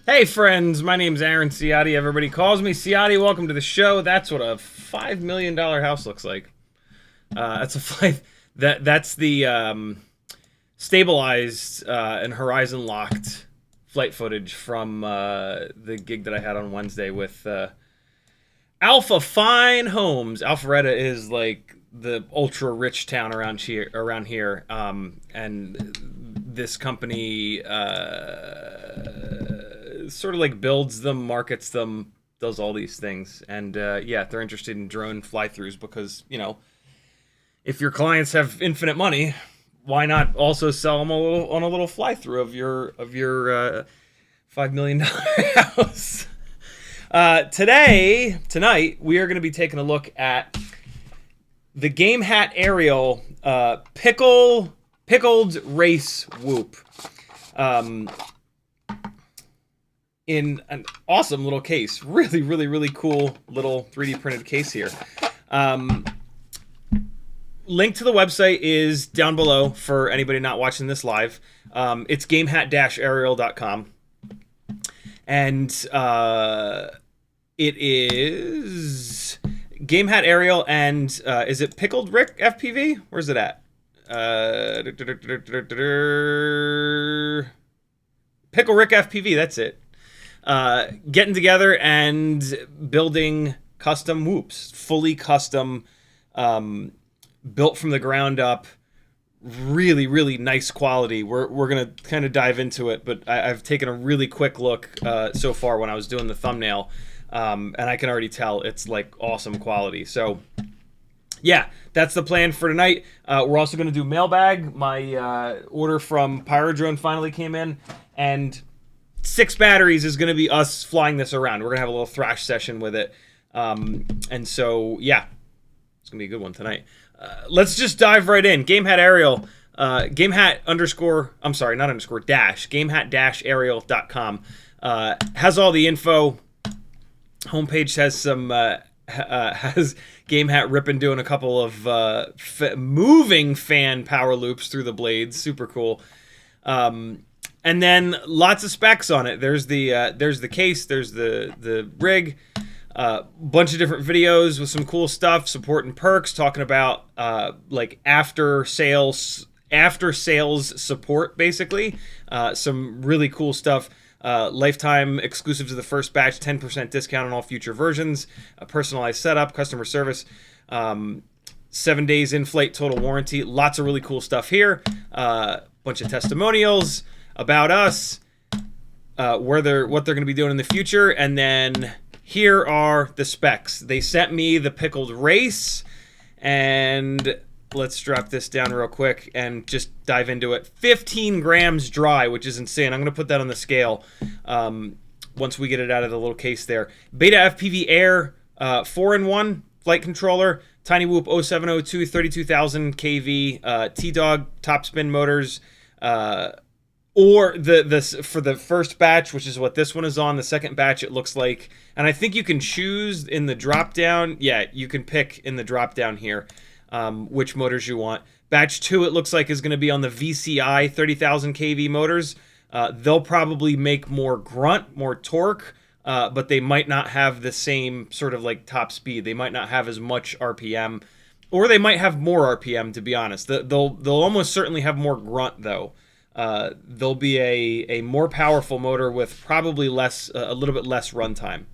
Hey friends, my name's Aaron Ciotti. Everybody calls me Ciotti. Welcome to the show. That's what a $5 million house looks like. That's a five. That's the stabilized and horizon locked flight footage from the gig that I had on Wednesday with Alpha Fine Homes. Alpharetta is like the ultra rich town around here, and this company sort of like builds them, markets them, does all these things. And yeah, they're interested in drone fly-throughs because, you know, if your clients have infinite money, why not also sell them on a little fly-through of your $5 million house? Tonight, we are going to be taking a look at the Gamehat Aerial Pickled Whoop. In an awesome little case. Really cool little 3D printed case here. Link to the website is down below for anybody not watching this live. It's gamehat-aerial.com. And it is Gamehat Aerial and is it PickleRick FPV? Where's it at? PickleRick FPV, that's it. Getting together and building custom whoops, fully custom, built from the ground up, really nice quality. We're gonna kind of dive into it, but I've taken a really quick look so far when I was doing the thumbnail, and I can already tell it's like awesome quality. So yeah, that's the plan for tonight. We're also gonna do mailbag. My order from Pyrodrone finally came in, and 6 batteries is going to be us flying this around. We're going to have a little thrash session with it. And so, yeah, it's going to be a good one tonight. Let's just dive right in. Gamehat Aerial, gamehat-aerial.com has all the info. Homepage has some, has Gamehat ripping doing a couple of moving fan power loops through the blades. Super cool. And then lots of specs on it. There's the case, there's the rig, bunch of different videos with some cool stuff, support and perks, talking about like after sales support, basically. Some really cool stuff. Lifetime exclusive to the first batch, 10% discount on all future versions, a personalized setup, customer service, 7 days in-flight total warranty. Lots of really cool stuff here. Bunch of testimonials about us, what they're going to be doing in the future, and then here are the specs. They sent me the pickled race, and let's drop this down real quick and just dive into it. 15 grams dry, which is insane. I'm going to put that on the scale once we get it out of the little case there. Betaflight Air 4-in-1 flight controller, Tiny Whoop 0702 32,000 kV, T-Dog top spin motors, or for the first batch, which is what this one is on. The second batch, it looks like, and I think you can choose in the drop down. Yeah, you can pick in the drop down here which motors you want. Batch 2, it looks like, is going to be on the VCI 30,000 kV motors. They'll probably make more grunt, more torque, but they might not have the same sort of like top speed. They might not have as much RPM, or they might have more RPM. To be honest, they'll almost certainly have more grunt though. There'll be a more powerful motor with probably a little bit less runtime.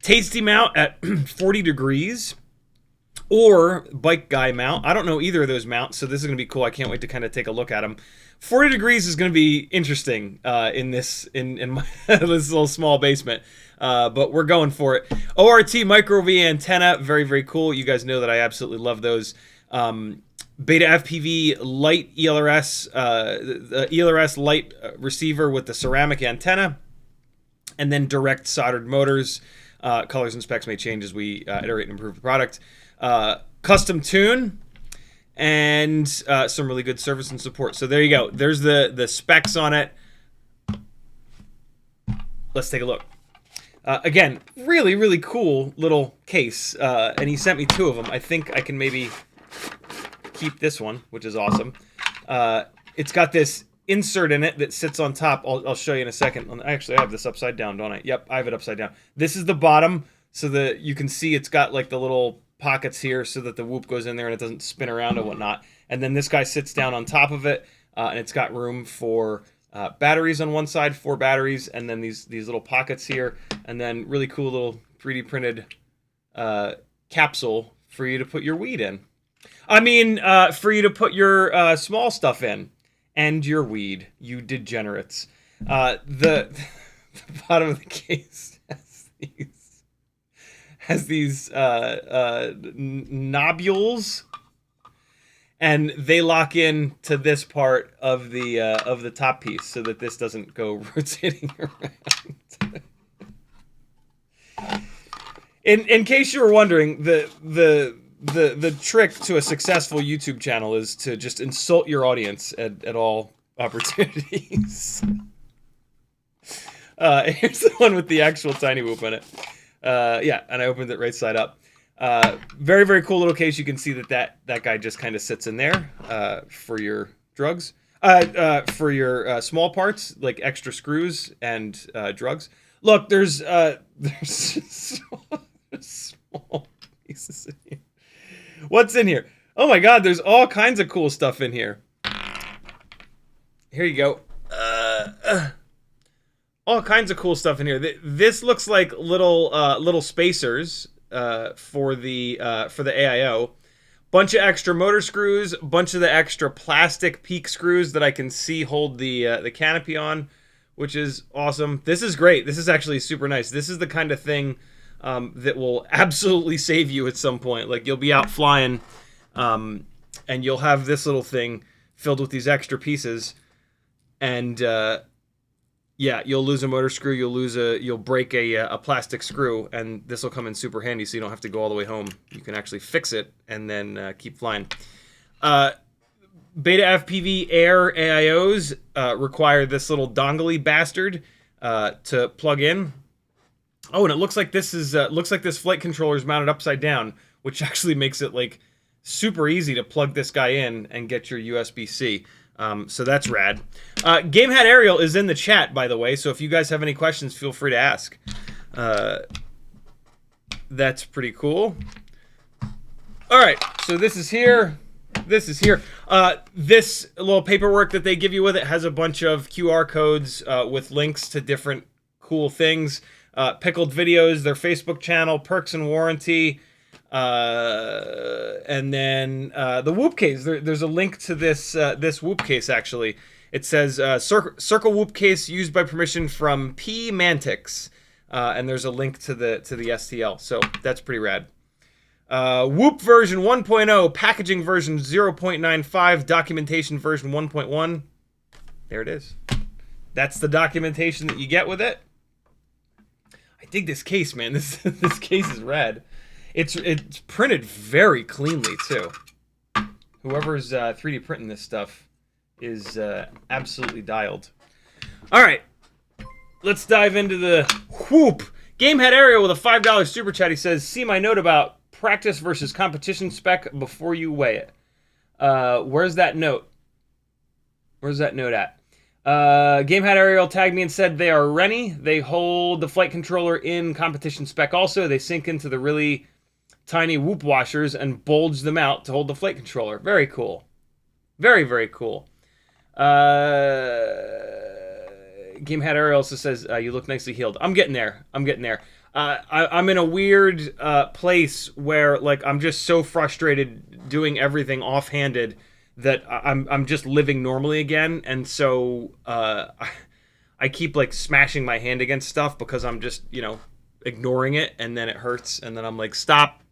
Tasty mount at 40 degrees or bike guy mount. I don't know either of those mounts, so this is going to be cool. I can't wait to kind of take a look at them. 40 degrees is going to be interesting in my this little small basement, but we're going for it. ORT micro V antenna, very cool. You guys know that I absolutely love those. Betaflight light ELRS, the ELRS light receiver with the ceramic antenna, and then direct soldered motors. Colors and specs may change as we iterate and improve the product. Custom tune, and some really good service and support. So there you go. There's the specs on it. Let's take a look. Again, really cool little case, and he sent me 2 of them. I think I can maybe keep this one, which is awesome. It's got this insert in it that sits on top. I'll show you in a second. Actually, I have this upside down, don't I? Yep, I have it upside down. This is the bottom, so that you can see it's got like the little pockets here so that the whoop goes in there and it doesn't spin around and whatnot. And then this guy sits down on top of it, and it's got room for batteries on one side, 4 batteries, and then these little pockets here, and then really cool little 3D printed capsule for you to put your weed in. I mean, for you to put your small stuff in. And your weed, you degenerates. The bottom of the case has these nobules, and they lock in to this part of the top piece so that this doesn't go rotating around. In case you were wondering, the trick to a successful YouTube channel is to just insult your audience at all opportunities. Here's the one with the actual tiny whoop in it. Yeah, and I opened it right side up. Very, very cool little case. You can see that guy just kind of sits in there for your drugs. For your small parts, like extra screws and drugs. Look, there's small pieces in here. What's in here? Oh my god, there's all kinds of cool stuff in here. Here you go. All kinds of cool stuff in here. This looks like little spacers for the AIO. Bunch of extra motor screws, bunch of the extra plastic peak screws that I can see hold the canopy on, which is awesome. This is great. This is actually super nice. This is the kind of thing that will absolutely save you at some point. Like, you'll be out flying, and you'll have this little thing filled with these extra pieces, and yeah, you'll lose a motor screw, you'll break a plastic screw, and this will come in super handy, so you don't have to go all the way home. You can actually fix it and then keep flying. Betaflight Air AIOs require this little dongle-y bastard to plug in. Oh, and it looks like this flight controller is mounted upside down, which actually makes it like super easy to plug this guy in and get your USB-C. So that's rad. Gamehat Aerial is in the chat, by the way, so if you guys have any questions, feel free to ask. That's pretty cool. All right, so this is here. This is here. This little paperwork that they give you with it has a bunch of QR codes with links to different cool things. Pickled Videos, their Facebook channel, perks and warranty, and then the whoop case. There's a link to this this whoop case, actually. It says circle whoop case used by permission from P Mantix, and there's a link to the STL. So that's pretty rad. Whoop version 1.0, packaging version 0.95, documentation version 1.1. There it is. That's the documentation that you get with it. I dig this case, man. This case is rad. It's printed very cleanly too. Whoever's 3D printing this stuff is absolutely dialed. All right, let's dive into the whoop. Gamehat Aerial with a $5 super chat. He says, "See my note about practice versus competition spec before you weigh it." Where's that note? Where's that note at? Gamehat Aerial tagged me and said they are Rennie. They hold the flight controller in competition spec also. They sink into the really tiny whoop washers and bulge them out to hold the flight controller. Very cool. Very, very cool. Gamehat Aerial also says, you look nicely healed. I'm getting there. I'm getting there. I'm in a weird place where, like, I'm just so frustrated doing everything offhanded that I'm just living normally again, and so I keep like smashing my hand against stuff because I'm just, you know, ignoring it, and then it hurts, and then I'm like, stop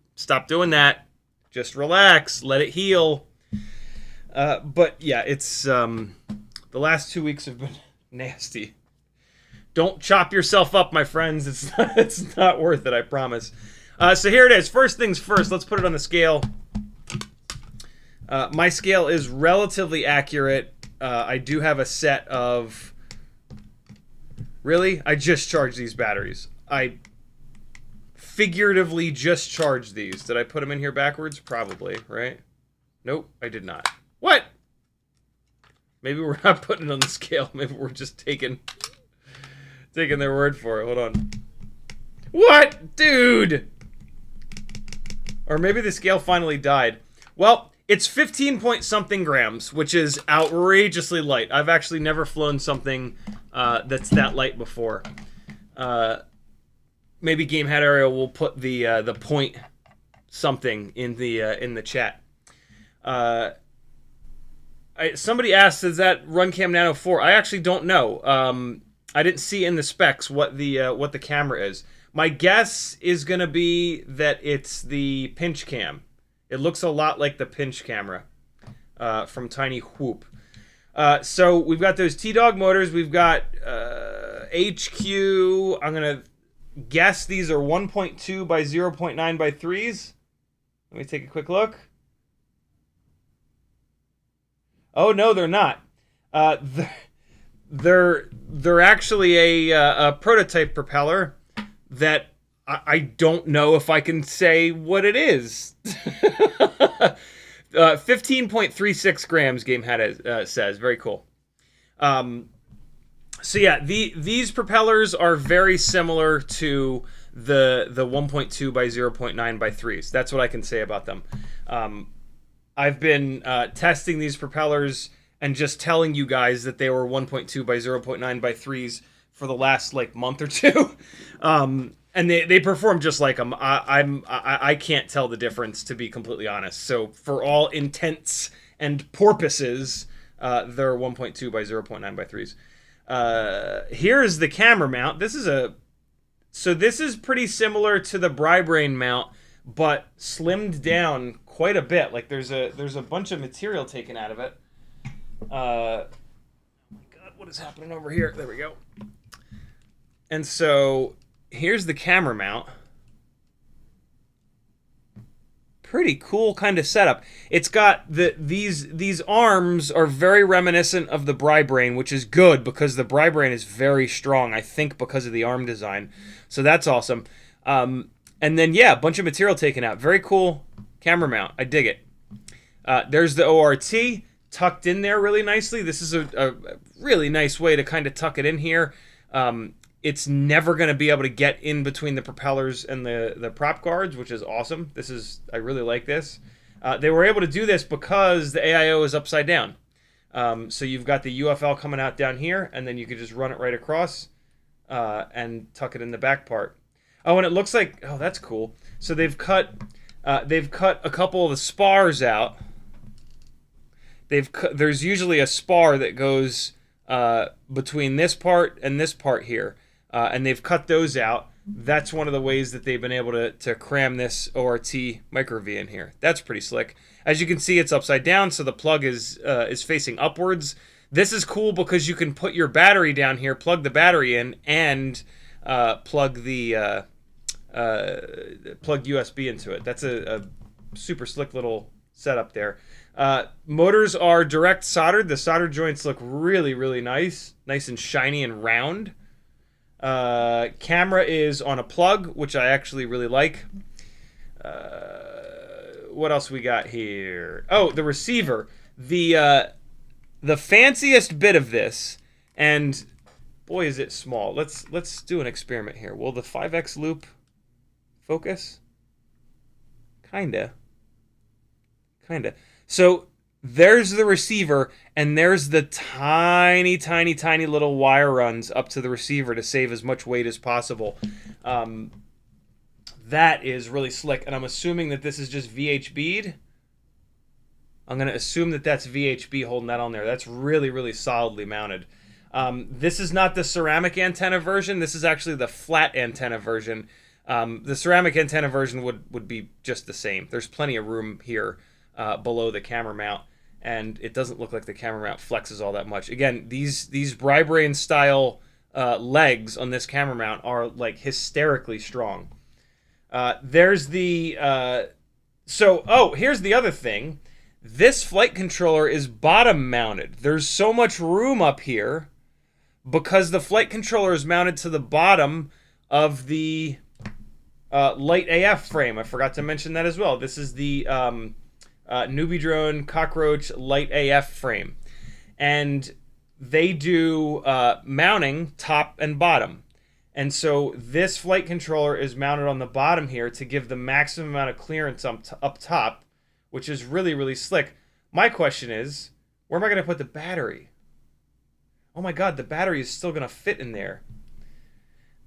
doing that, just relax, let it heal. But yeah, it's the last 2 weeks have been nasty. Don't chop yourself up, my friends. It's not worth it, I promise. So here it is. First things first, let's put it on the scale. My scale is relatively accurate. I do have a set of... Really? I just charged these batteries. I figuratively just charged these. Did I put them in here backwards? Probably, right? Nope, I did not. What? Maybe we're not putting it on the scale. Maybe we're just taking their word for it. Hold on. What? Dude! Or maybe the scale finally died. Well, it's 15 point something grams, which is outrageously light. I've actually never flown something that's that light before. Maybe Gamehat Aerial will put the point something in the chat. Somebody asked, is that RunCam Nano 4? I actually don't know. I didn't see in the specs what the camera is. My guess is gonna be that it's the pinch cam. It looks a lot like the pinch camera from Tiny Whoop. So we've got those T-Dog motors. We've got HQ. I'm gonna guess these are 1.2 by 0.9 by 3s. Let me take a quick look. Oh no, they're not. They're actually a prototype propeller that I don't know if I can say what it is. 15.36 grams, Gamehat says. Very cool. So yeah, these propellers are very similar to the 1.2 by 0.9 by 3s. That's what I can say about them. I've been testing these propellers and just telling you guys that they were 1.2 by 0.9 by 3s for the last like month or two. And they perform just like them. I can't tell the difference, to be completely honest. So for all intents and purposes, they're 1.2 by 0.9 by 3s. Here's the camera mount. This is pretty similar to the Bri-Brain mount, but slimmed down quite a bit. Like there's a bunch of material taken out of it. Oh my God, what is happening over here? There we go. And so here's the camera mount. Pretty cool kind of setup. It's got these arms are very reminiscent of the Bri-Brain, which is good because the Bri-Brain is very strong, I think, because of the arm design. So that's awesome. And then, yeah, a bunch of material taken out. Very cool camera mount. I dig it. There's the ORT tucked in there really nicely. This is a really nice way to kind of tuck it in here. It's never going to be able to get in between the propellers and the prop guards, which is awesome. I really like this. They were able to do this because the AIO is upside down. So you've got the UFL coming out down here, and then you could just run it right across and tuck it in the back part. Oh, and it looks like, oh, that's cool. So they've cut a couple of the spars out. There's usually a spar that goes between this part and this part here. And they've cut those out. That's one of the ways that they've been able to cram this ORT micro V in here. That's pretty slick. As you can see, it's upside down, so the plug is facing upwards. This is cool because you can put your battery down here, plug the battery in, and plug USB into it. That's a super slick little setup there. Motors are direct soldered. The solder joints look really, really nice and shiny and round. Camera is on a plug, which I actually really like. What else we got here? Oh, the receiver. The fanciest bit of this, and boy is it small. Let's do an experiment here. Will the 5X loop focus? Kinda. So there's the receiver, and there's the tiny little wire runs up to the receiver to save as much weight as possible. That is really slick, and I'm assuming that this is just VHB'd. I'm going to assume that that's VHB holding that on there. That's really, really solidly mounted. This is not the ceramic antenna version. This is actually the flat antenna version. The ceramic antenna version would be just the same. There's plenty of room here below the camera mount, and it doesn't look like the camera mount flexes all that much. Again, these Bri-Brain style legs on this camera mount are like hysterically strong. There's the here's the other thing. This flight controller is bottom mounted. There's so much room up here because the flight controller is mounted to the bottom of the light AF frame. I forgot to mention that as well. This is the Newbie Drone Cockroach Light AF frame. and they do mounting top and bottom. And so this flight controller is mounted on the bottom here to give the maximum amount of clearance up top, which is really, really slick. My question is, where am I going to put the battery? Oh my God, the battery is still going to fit in there.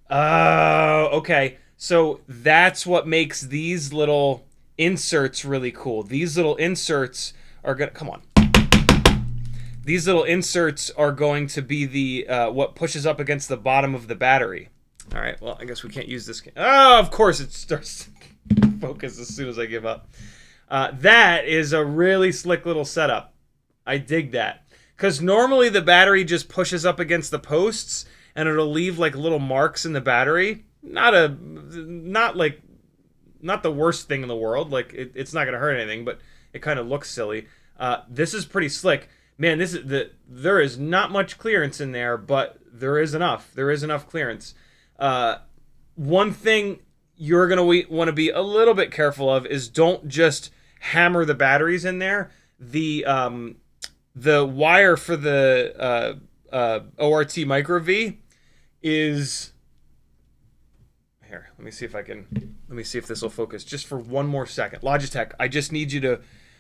Oh, okay. So that's what makes these little inserts really cool. These little inserts are going to, come on. These little inserts are going to be the what pushes up against the bottom of the battery. All right, well, I guess we can't use this. Oh, of course it starts to focus as soon as I give up. That is a really slick little setup. I dig that. Because normally the battery just pushes up against the posts and it'll leave like little marks in the battery. Not the worst thing in the world. Like it's not going to hurt anything, but it kind of looks silly. This is pretty slick. Man, there is not much clearance in there, but there is enough. There is enough clearance. One thing you're going to want to be a little bit careful of is don't just hammer the batteries in there. The wire for the ORT Micro V is here. Let me see if this will focus just for one more second. Logitech, I just need you to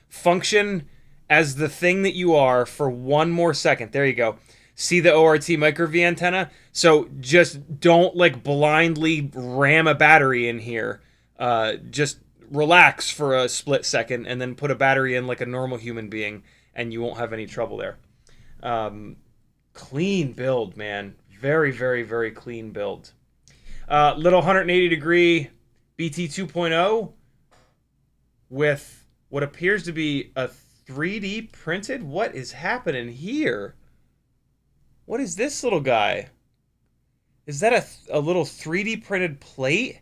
function as the thing that you are for one more second. There you go. See the ORT Micro V antenna? So just don't like blindly ram a battery in here. Just relax for a split second and then put a battery in like a normal human being and you won't have any trouble there. Clean build, man. Very, very, very clean build. Little 180 degree BT 2.0 with what appears to be a 3D printed. What is happening here? What is this little guy? Is that a little 3D printed plate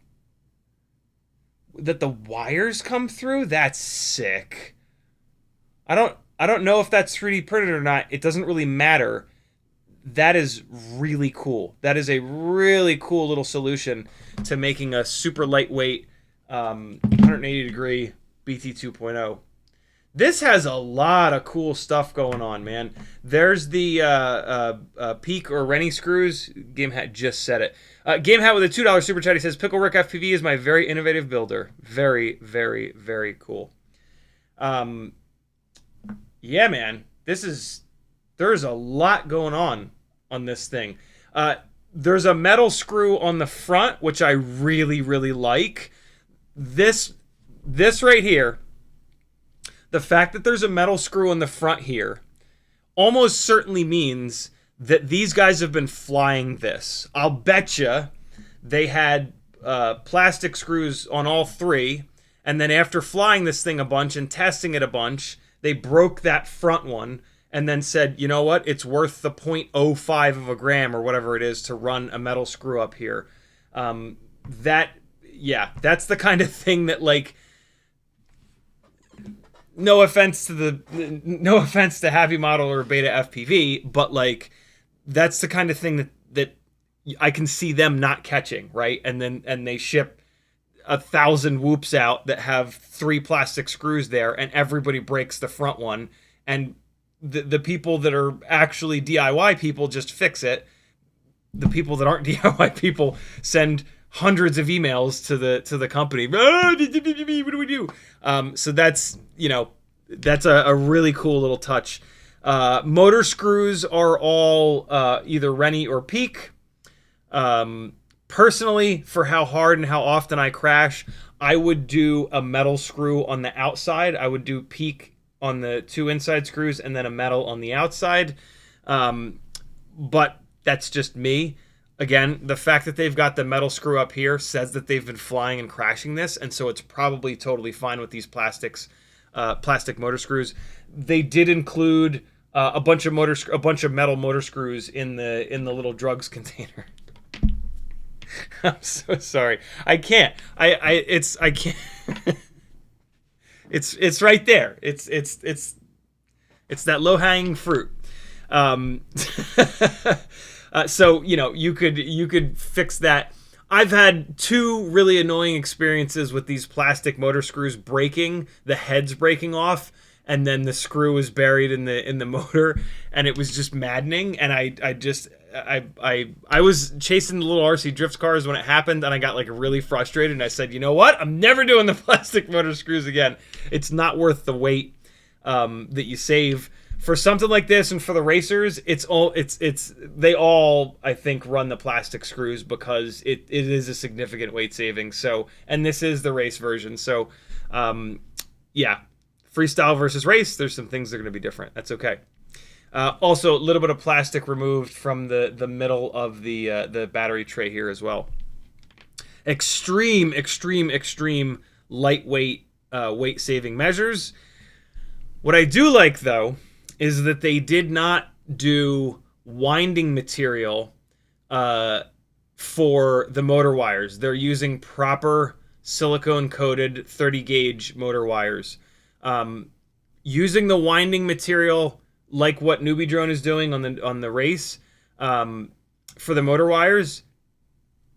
that the wires come through? That's sick. I don't know if that's 3D printed or not. It doesn't really matter. That is really cool. That is a really cool little solution to making a super lightweight 180 degree BT 2.0. This has a lot of cool stuff going on, man. There's the Peak or Rennie screws. Gamehat just said it. Gamehat with a $2 super chat. He says, PickleRick FPV is my very innovative builder. Very, very, very cool. Yeah, man. There's a lot going on this thing. There's a metal screw on the front, which I really, really like. This right here, the fact that there's a metal screw on the front here almost certainly means that these guys have been flying this. I'll betcha they had plastic screws on all three, and then after flying this thing a bunch and testing it a bunch, they broke that front one and then said, you know what, it's worth the 0.05 of a gram or whatever it is to run a metal screw up here. That's the kind of thing that, like, no offense to Happy Model or Beta FPV, but like that's the kind of thing that I can see them not catching, right? And they ship 1,000 whoops out that have 3 plastic screws there, and everybody breaks the front one, and the people that are actually DIY people just fix it. The people that aren't DIY people send hundreds of emails to the company. What do we do? So that's a really cool little touch. Motor screws are all either Rennie or Peak. Personally, for how hard and how often I crash, I would do a metal screw on the outside. I would do Peak on the 2 inside screws and then a metal on the outside. But that's just me. Again, the fact that they've got the metal screw up here says that they've been flying and crashing this, and so it's probably totally fine with these plastic motor screws. They did include a bunch of metal motor screws in the little drugs container. I'm so sorry. I can't. I can't. It's right there. It's that low-hanging fruit. So you could fix that. I've had 2 really annoying experiences with these plastic motor screws breaking, the heads breaking off, and then the screw was buried in the motor, and it was just maddening. And I was chasing the little RC drift cars when it happened, and I got like really frustrated, and I said, you know what, I'm never doing the plastic motor screws again. It's not worth the weight that you save for something like this. And for the racers, they all, I think, run the plastic screws because it is a significant weight saving. So, and this is the race version. So yeah, freestyle versus race, there's some things that are going to be different. That's okay. Also, a little bit of plastic removed from the middle of the battery tray here as well. Extreme lightweight weight saving measures. What I do like, though, is that they did not do winding material for the motor wires. They're using proper silicone-coated 30-gauge motor wires. Using the winding material like what Newbie Drone is doing on the race for the motor wires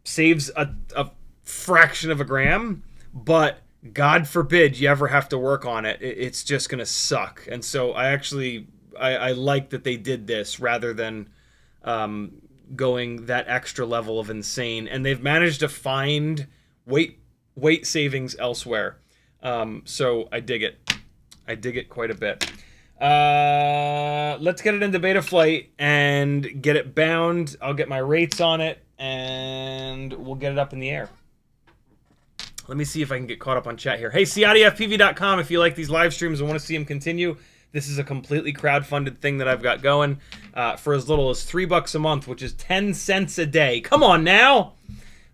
saves a fraction of a gram, but God forbid you ever have to work on it. It's just going to suck. And so I like that they did this rather than going that extra level of insane. And they've managed to find weight savings elsewhere. So I dig it. I dig it quite a bit. Let's get it into Betaflight and get it bound. I'll get my rates on it, and we'll get it up in the air. Let me see if I can get caught up on chat here. Hey, CiottiFPV.com, if you like these live streams and want to see them continue, this is a completely crowdfunded thing that I've got going for as little as $3 a month, which is 10 cents a day. Come on now!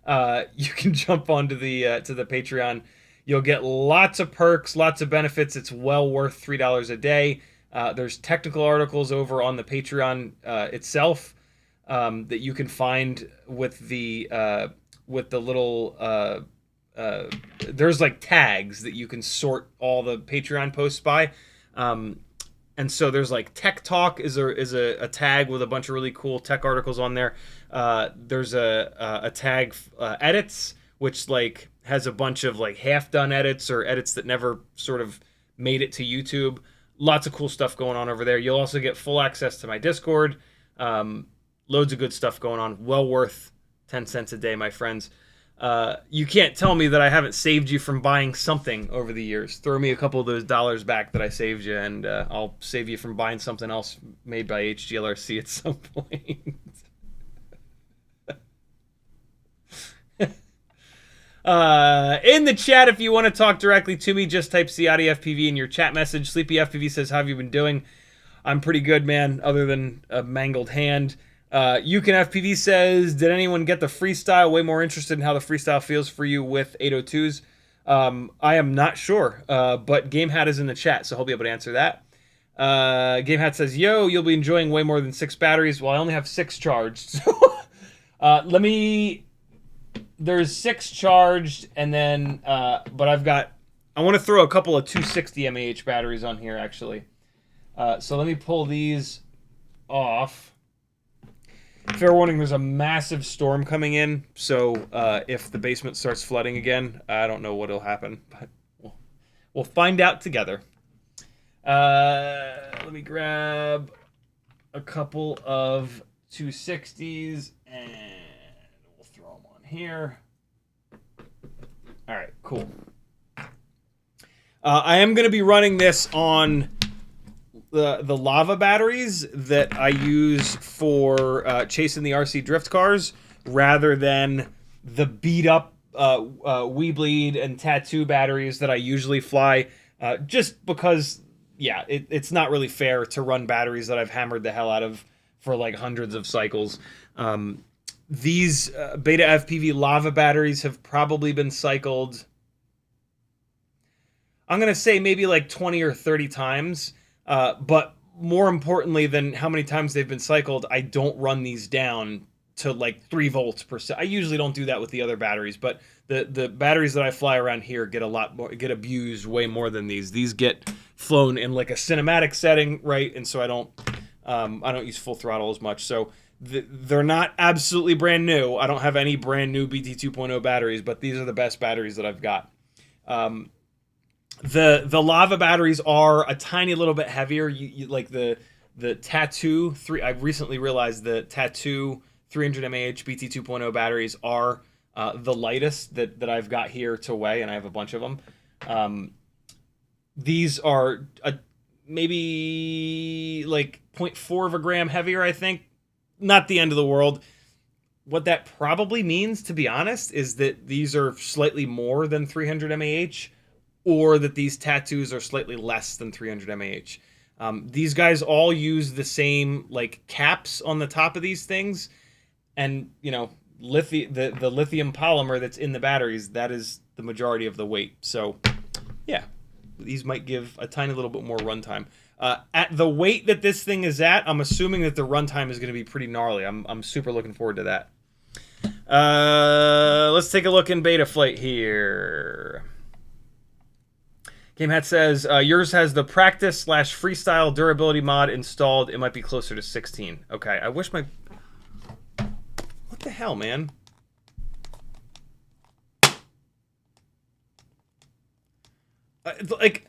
You can jump onto to the Patreon. You'll get lots of perks, lots of benefits. It's well worth $3 a day. There's technical articles over on the Patreon itself that you can find with the little... there's like tags that you can sort all the Patreon posts by. And so there's like Tech Talk is a tag with a bunch of really cool tech articles on there. There's a tag edits, which like has a bunch of like half-done edits or edits that never sort of made it to YouTube. Lots of cool stuff going on over there. You'll also get full access to my Discord. Loads of good stuff going on. Well worth 10 cents a day, my friends. You can't tell me that I haven't saved you from buying something over the years. Throw me a couple of those dollars back that I saved you, and I'll save you from buying something else made by HGLRC at some point. In the chat, if you want to talk directly to me, just type CiottiFPV in your chat message. SleepyFPV says, how have you been doing? I'm pretty good, man, other than a mangled hand. You Can FPV says, did anyone get the Freestyle? Way more interested in how the Freestyle feels for you with 802s. I am not sure, but Gamehat is in the chat, so he'll be able to answer that. Gamehat says, yo, you'll be enjoying way more than 6 batteries. Well, I only have 6 charged. So there's 6 charged, and then, but I want to throw a couple of 260 mAh batteries on here, actually. So let me pull these off. Fair warning, there's a massive storm coming in, so if the basement starts flooding again, I don't know what'll happen, but we'll find out together. Let me grab a couple of 260s, and we'll throw them on here. All right, cool. I am going to be running this on the lava batteries that I use for chasing the RC drift cars, rather than the beat up Weebleed and Tattoo batteries that I usually fly, just because, yeah, it's not really fair to run batteries that I've hammered the hell out of for like hundreds of cycles. These Betaflight lava batteries have probably been cycled, I'm going to say maybe like 20 or 30 times. But more importantly than how many times they've been cycled, I don't run these down to like 3 volts per second. I usually don't do that with the other batteries, but the batteries that I fly around here get get abused way more than these. These get flown in like a cinematic setting, right? And so I don't use full throttle as much. So they're not absolutely brand new. I don't have any brand new BT 2.0 batteries, but these are the best batteries that I've got. The lava batteries are a tiny little bit heavier. You like the Tattoo 3. I've recently realized the Tattoo 300 mAh BT 2.0 batteries are the lightest that I've got here to weigh, and I have a bunch of them. These are maybe like 0.4 of a gram heavier, I think. Not the end of the world. What that probably means, to be honest, is that these are slightly more than 300 mAh, or that these Tattoos are slightly less than 300 mAh. These guys all use the same like caps on the top of these things, and you know, the lithium polymer that's in the batteries, that is the majority of the weight. So yeah, these might give a tiny little bit more runtime. At the weight that this thing is at, I'm assuming that the runtime is going to be pretty gnarly. I'm super looking forward to that. Let's take a look in Betaflight here. Gamehat says, yours has the practice/freestyle durability mod installed. It might be closer to 16. Okay, I wish my... What the hell, man? Like,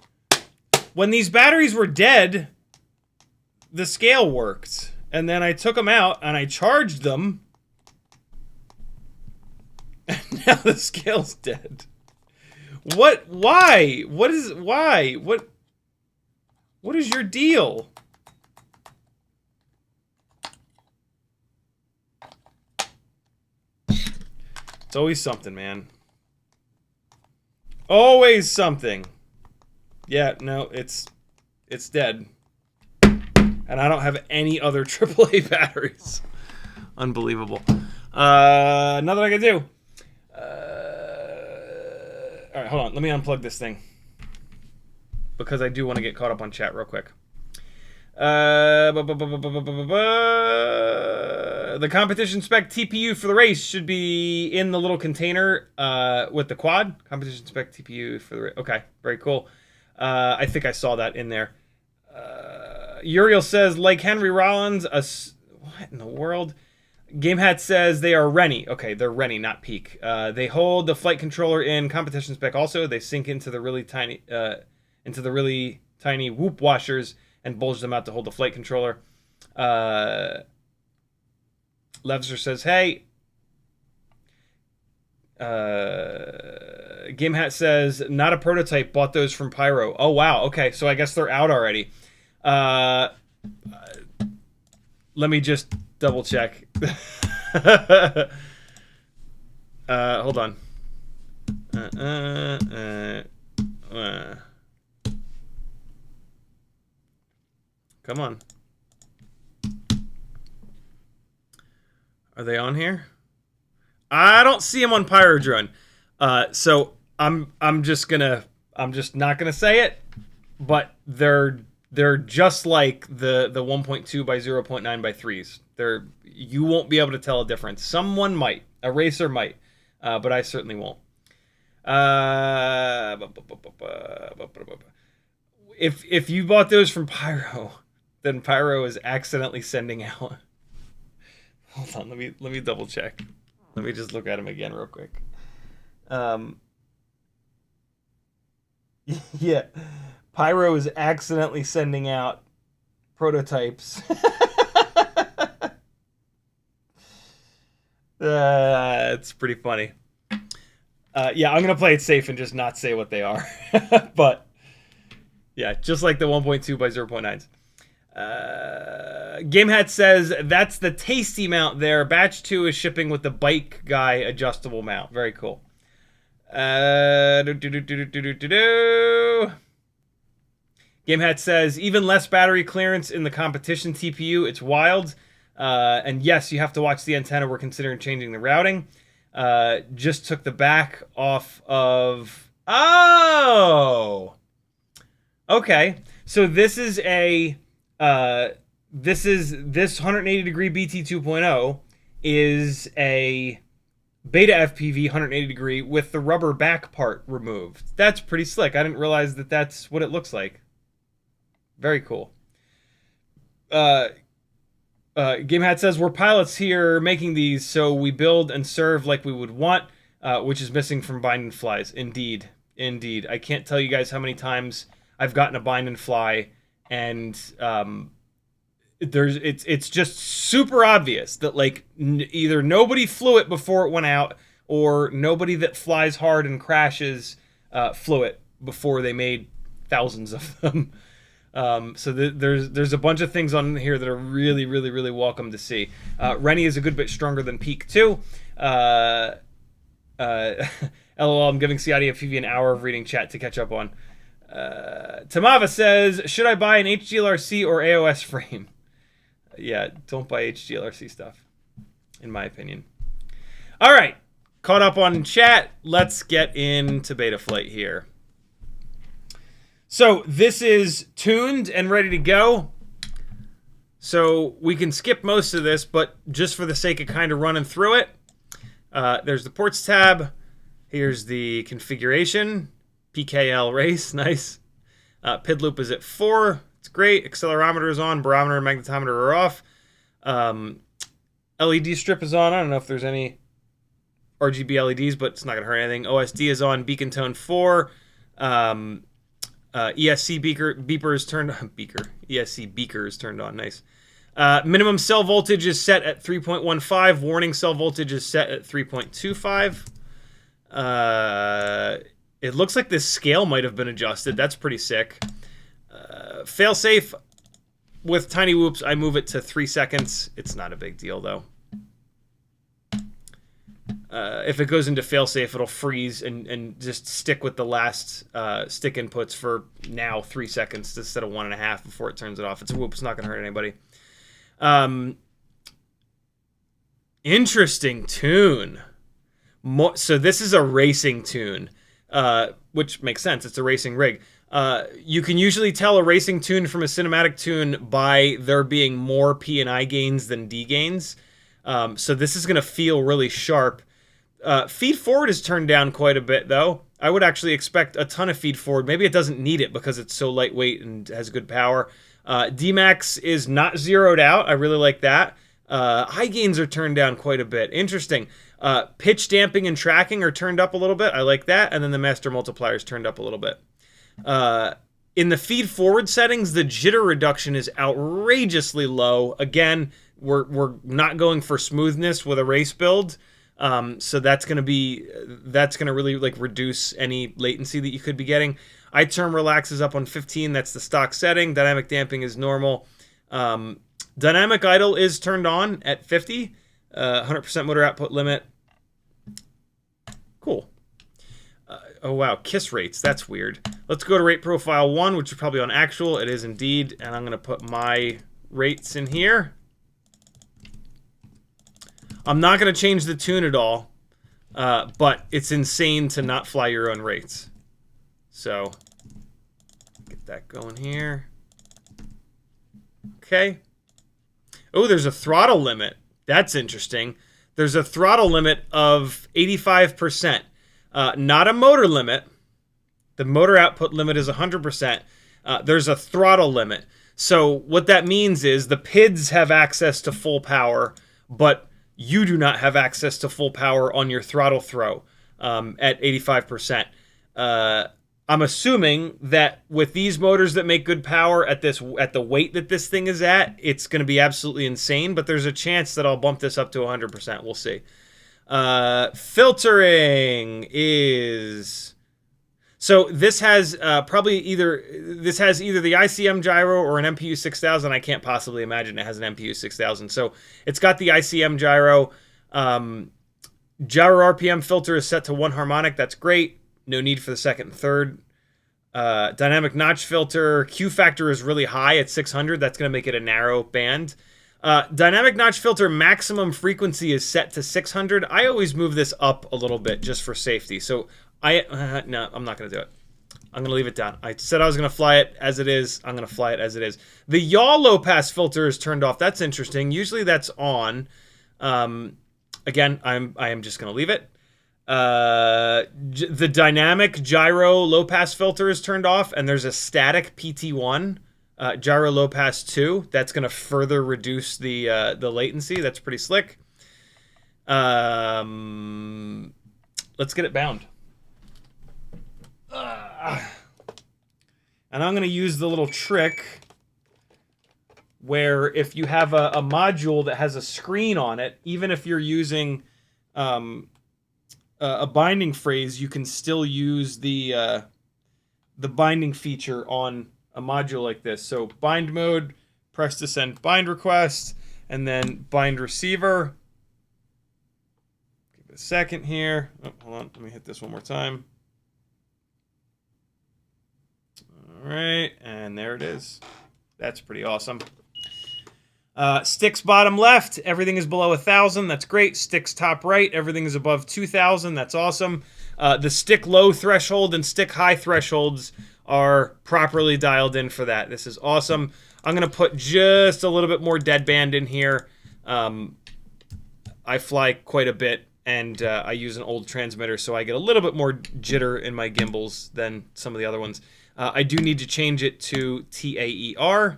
when these batteries were dead, the scale worked. And then I took them out and I charged them. And now the scale's dead. What? Why? Why? What is your deal? It's always something, man. Always something. Yeah, no, it's dead. And I don't have any other AAA batteries. Unbelievable. Nothing I can do. All right, hold on. Let me unplug this thing, because I do want to get caught up on chat real quick. The competition spec TPU for the race should be in the little container with the quad. Competition spec TPU for the race. Okay, very cool. I think I saw that in there. Uriel says, like Henry Rollins, what in the world? Gamehat says they are Rennie. Okay, they're Rennie, not Peak. They hold the flight controller in competition spec also. They sink into the really tiny whoop washers and bulge them out to hold the flight controller. Levser says, hey. Gamehat says, not a prototype, bought those from Pyro. Oh, wow. Okay, so I guess they're out already. Let me just double check. Hold on. Come on. Are they on here? I don't see them on Pyrodrone. So I'm just not gonna say it, but they're just like the 1.2 by 0.9 by 3s. You won't be able to tell a difference. Someone might. A racer might. But I certainly won't. If you bought those from Pyro, then Pyro is accidentally sending out. Hold on, let me double check. Let me just look at them again real quick. Yeah, Pyro is accidentally sending out prototypes. It's pretty funny. Yeah, I'm gonna play it safe and just not say what they are. But yeah, just like the 1.2 by 0.9s. Gamehat says that's the tasty mount there. Batch 2 is shipping with the bike guy adjustable mount. Very cool. Gamehat says even less battery clearance in the competition TPU. It's wild. And yes, you have to watch the antenna. We're considering changing the routing. Just took the back off of... Oh! Okay. So this is a... this 180 degree BT 2.0 is a Betaflight 180 degree with the rubber back part removed. That's pretty slick. I didn't realize that that's what it looks like. Very cool. Gamehat says, we're pilots here making these, so we build and serve like we would want, which is missing from Bind and Flies. Indeed. Indeed. I can't tell you guys how many times I've gotten a bind and fly, and it's just super obvious that like either nobody flew it before it went out, or nobody that flies hard and crashes flew it before they made thousands of them. So there's a bunch of things on here that are really, really, really welcome to see. Rennie is a good bit stronger than Peak too. LOL, I'm giving CiottiFPV an hour of reading chat to catch up on. Tamava says, should I buy an HGLRC or AOS frame? Yeah, don't buy HGLRC stuff, in my opinion. All right, caught up on chat. Let's get into Betaflight here. So this is tuned and ready to go. So we can skip most of this, but just for the sake of kind of running through it, there's the ports tab. Here's the configuration. PKL race, nice. PID loop is at 4. It's great. Accelerometer is on. Barometer and magnetometer are off. LED strip is on. I don't know if there's any RGB LEDs, but it's not going to hurt anything. OSD is on. Beacon tone 4. ESC beeper is turned on. ESC beaker is turned on. Nice. Minimum cell voltage is set at 3.15. Warning cell voltage is set at 3.25. It looks like this scale might have been adjusted. That's pretty sick. Failsafe with tiny whoops, I move it to 3 seconds. It's not a big deal though. If it goes into failsafe, it'll freeze and just stick with the last stick inputs for now 3 seconds instead of 1.5 before it turns it off. It's a whoop. It's not going to hurt anybody. Interesting tune. So this is a racing tune, which makes sense. It's a racing rig. You can usually tell a racing tune from a cinematic tune by there being more P and I gains than D gains. So this is going to feel really sharp. Feed forward is turned down quite a bit, though. I would actually expect a ton of feed forward. Maybe it doesn't need it because it's so lightweight and has good power. Dmax is not zeroed out. I really like that. High gains are turned down quite a bit. Interesting. Pitch damping and tracking are turned up a little bit. I like that. And then the master multiplier is turned up a little bit. In the feed forward settings, the jitter reduction is outrageously low. Again, we're not going for smoothness with a race build. So that's gonna really like reduce any latency that you could be getting. iTerm relax is up on 15. That's the stock setting. Dynamic damping is normal. Dynamic idle is turned on at 50. 100% motor output limit. Cool. Oh wow, kiss rates. That's weird. Let's go to rate profile 1, which is probably on actual. It is indeed, and I'm gonna put my rates in here. I'm not going to change the tune at all, but it's insane to not fly your own rates. So, get that going here. Okay. Oh, there's a throttle limit. That's interesting. There's a throttle limit of 85%. Not a motor limit. The motor output limit is 100%. There's a throttle limit. So what that means is the PIDs have access to full power, but you do not have access to full power on your throttle throw at 85%. I'm assuming that with these motors that make good power at the weight that this thing is at, it's going to be absolutely insane, but there's a chance that I'll bump this up to 100%. We'll see. Filtering is... So this has either the ICM gyro or an MPU 6000. I can't possibly imagine it has an MPU 6000. So it's got the ICM gyro. Gyro RPM filter is set to 1 harmonic. That's great. No need for the second and third. Dynamic notch filter. Q factor is really high at 600. That's going to make it a narrow band. Dynamic notch filter maximum frequency is set to 600. I always move this up a little bit just for safety. So no, I'm not going to do it. I'm going to leave it down. I said I was going to fly it as it is. I'm going to fly it as it is. The yaw low pass filter is turned off. That's interesting. Usually that's on. Again, I am just going to leave it. The dynamic gyro low pass filter is turned off, and there's a static PT1 gyro low pass 2. That's going to further reduce the latency. That's pretty slick. Let's get it bound. And I'm going to use the little trick where if you have a module that has a screen on it, even if you're using a binding phrase, you can still use the binding feature on a module like this. So bind mode, press to send bind request, and then bind receiver. Give it a second here. Oh, hold on, let me hit this one more time. All right, and there it is. That's pretty awesome. Sticks bottom left, everything is below 1,000. That's great. Sticks top right, everything is above 2,000. That's awesome. The stick low threshold and stick high thresholds are properly dialed in for that. This is awesome. I'm going to put just a little bit more deadband in here. I fly quite a bit, and I use an old transmitter, so I get a little bit more jitter in my gimbals than some of the other ones. I do need to change it to TAER,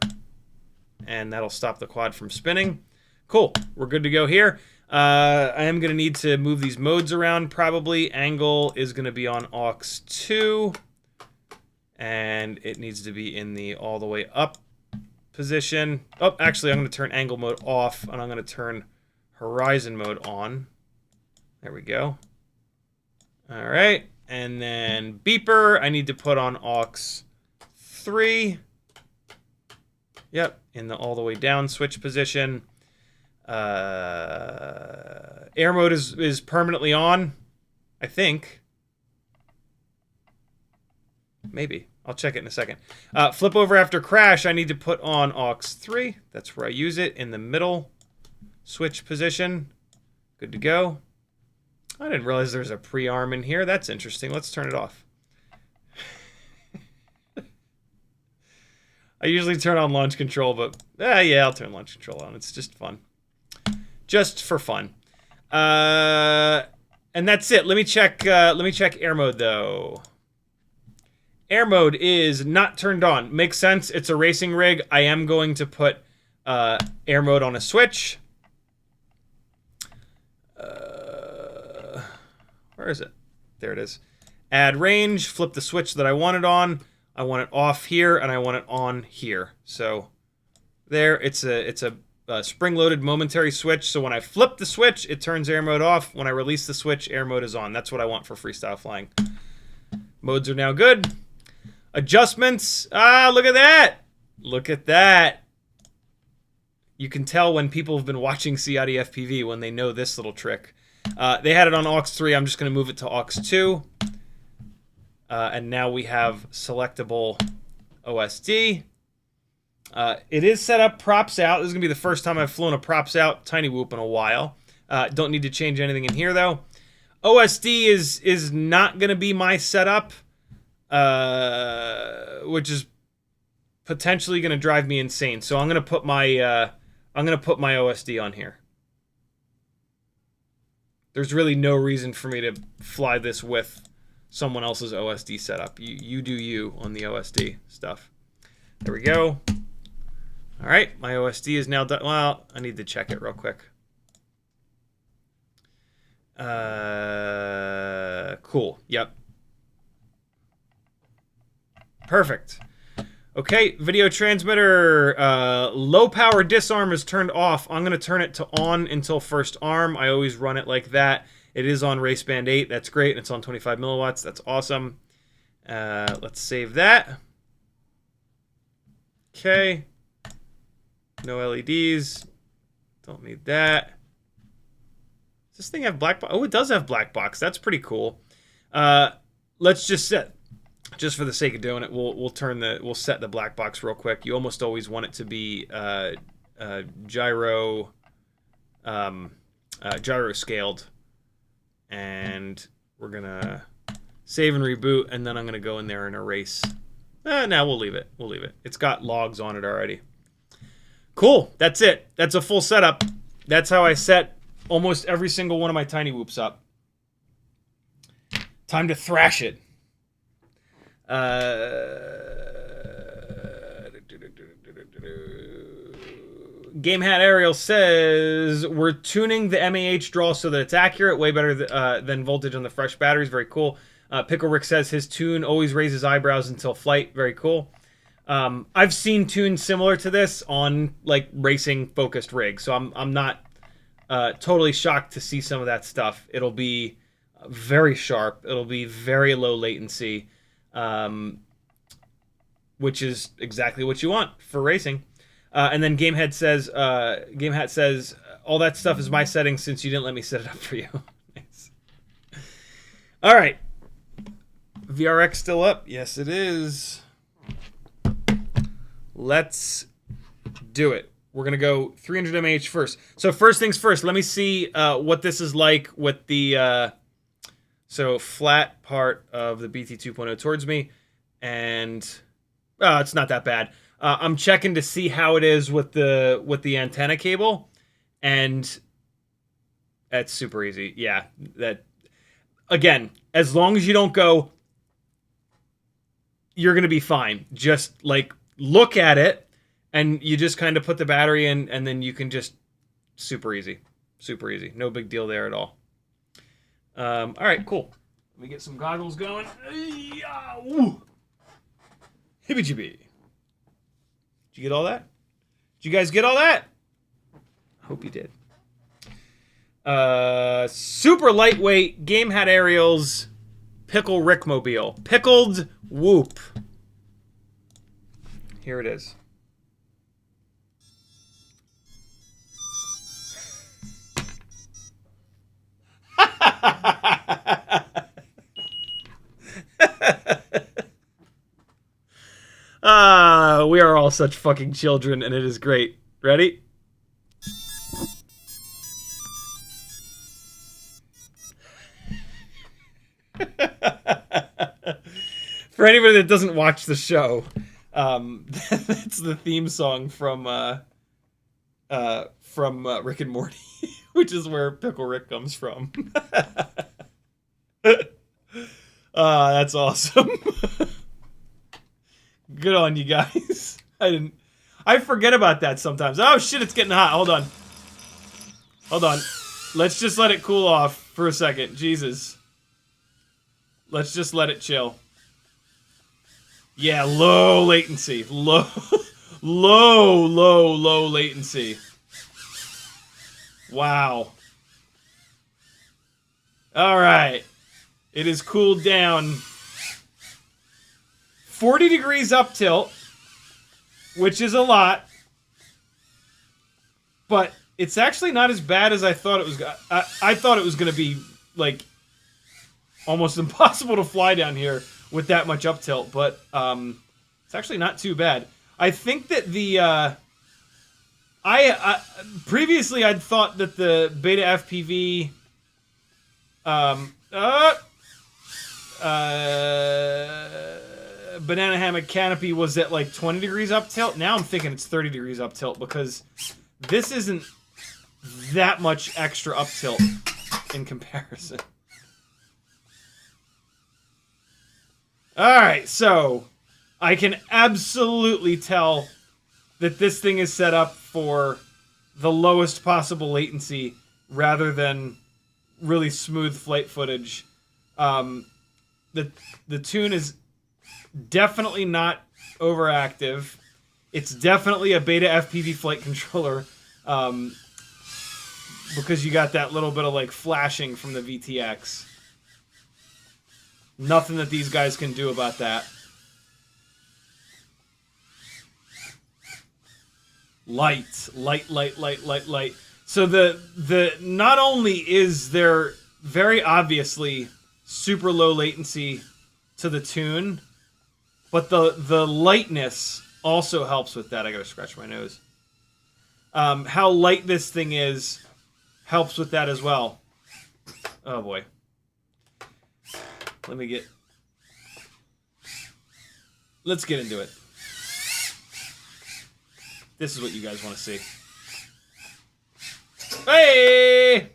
and that'll stop the quad from spinning. Cool, we're good to go here. I am going to need to move these modes around probably. Angle is going to be on aux 2, and it needs to be in the all the way up position. Oh, actually, I'm going to turn angle mode off, and I'm going to turn horizon mode on. There we go. All right, and then beeper, I need to put on aux 3. Yep, in the all the way down switch position. Air mode is permanently on, I think. Maybe. I'll check it in a second. Flip over after crash, I need to put on aux 3. That's where I use it, in the middle switch position. Good to go. I didn't realize there's a pre-arm in here. That's interesting. Let's turn it off. I usually turn on launch control, but yeah, I'll turn launch control on. It's just fun. Just for fun. And that's it. Let me check air mode though. Air mode is not turned on. Makes sense. It's a racing rig. I am going to put air mode on a switch. Where is it? There it is. Add range. Flip the switch that I want it on. I want it off here, and I want it on here. So there, it's a spring-loaded momentary switch. So when I flip the switch, it turns air mode off. When I release the switch, air mode is on. That's what I want for freestyle flying. Modes are now good. Adjustments. Ah, look at that. Look at that. You can tell when people have been watching CiottiFPV when they know this little trick. They had it on aux 3. I'm just going to move it to aux 2. And now we have selectable OSD. It is set up props out. This is going to be the first time I've flown a props out tiny whoop in a while. Don't need to change anything in here, though. OSD is not going to be my setup, which is potentially going to drive me insane. So I'm going to put my OSD on here. There's really no reason for me to fly this with someone else's OSD setup. You do you on the OSD stuff. There we go. All right, my OSD is now done. Well, I need to check it real quick. Cool. Yep. Perfect. Okay, video transmitter. Low power disarm is turned off. I'm going to turn it to on until first arm. I always run it like that. It is on race band 8. That's great. It's on 25 milliwatts. That's awesome. Let's save that. Okay. No LEDs. Don't need that. Does this thing have black box? Oh, it does have black box. That's pretty cool. Let's just set, just for the sake of doing it, we'll set the black box real quick. You almost always want it to be gyro scaled. And we're gonna save and reboot, and then I'm gonna go in there and erase. No, we'll leave it. We'll leave it. It's got logs on it already. Cool. That's it. That's a full setup. That's how I set almost every single one of my tiny whoops up. Time to thrash it. Gamehat Aerial says, we're tuning the MAH draw so that it's accurate, way better than voltage on the fresh batteries. Very cool. PickleRick says his tune always raises eyebrows until flight. Very cool. I've seen tunes similar to this on like racing focused rigs, so I'm not totally shocked to see some of that stuff. It'll be very sharp. It'll be very low latency, which is exactly what you want for racing. And then Gamehat says, all that stuff is my settings since you didn't let me set it up for you. Nice. All right. VRX still up? Yes, it is. Let's do it. We're going to go 300 mAh first. So first things first, let me see what this is like with the so flat part of the BT 2.0 towards me. And it's not that bad. I'm checking to see how it is with the antenna cable. And that's super easy. Yeah, that again, as long as you don't go, you're going to be fine. Just like look at it and you just kind of put the battery in and then you can just super easy. Super easy. No big deal there at all. All right, cool. Let me get some goggles going. Hibby-jibby. Did you get all that? Did you guys get all that? Hope you did. Super lightweight Gamehat Aerial's PickleRick mobile. Pickled Whoop. Here it is. We are all such fucking children, and it is great. Ready? For anybody that doesn't watch the show, that's the theme song from Rick and Morty, which is where PickleRick comes from. That's awesome. Good on you guys. I forget about that sometimes. Oh shit, it's getting hot. Hold on. Let's just let it cool off for a second. Jesus. Let's just let it chill. Yeah, low latency. Low latency. Wow. All right. It is cooled down. 40 degrees up tilt, which is a lot, but it's actually not as bad as I thought it was. I thought it was going to be like almost impossible to fly down here with that much up tilt, but it's actually not too bad. I think that the previously I'd thought that the Betaflight banana hammock canopy was at like 20 degrees up tilt. Now I'm thinking it's 30 degrees up tilt because this isn't that much extra up tilt in comparison. Alright, so I can absolutely tell that this thing is set up for the lowest possible latency rather than really smooth flight footage. The tune is definitely not overactive. It's definitely a Betaflight flight controller because you got that little bit of like flashing from the VTX. Nothing that these guys can do about that. Light. So the not only is there very obviously super low latency to the tune, but the lightness also helps with that. I gotta scratch my nose. How light this thing is helps with that as well. Oh boy. Let's get into it. This is what you guys want to see. Hey!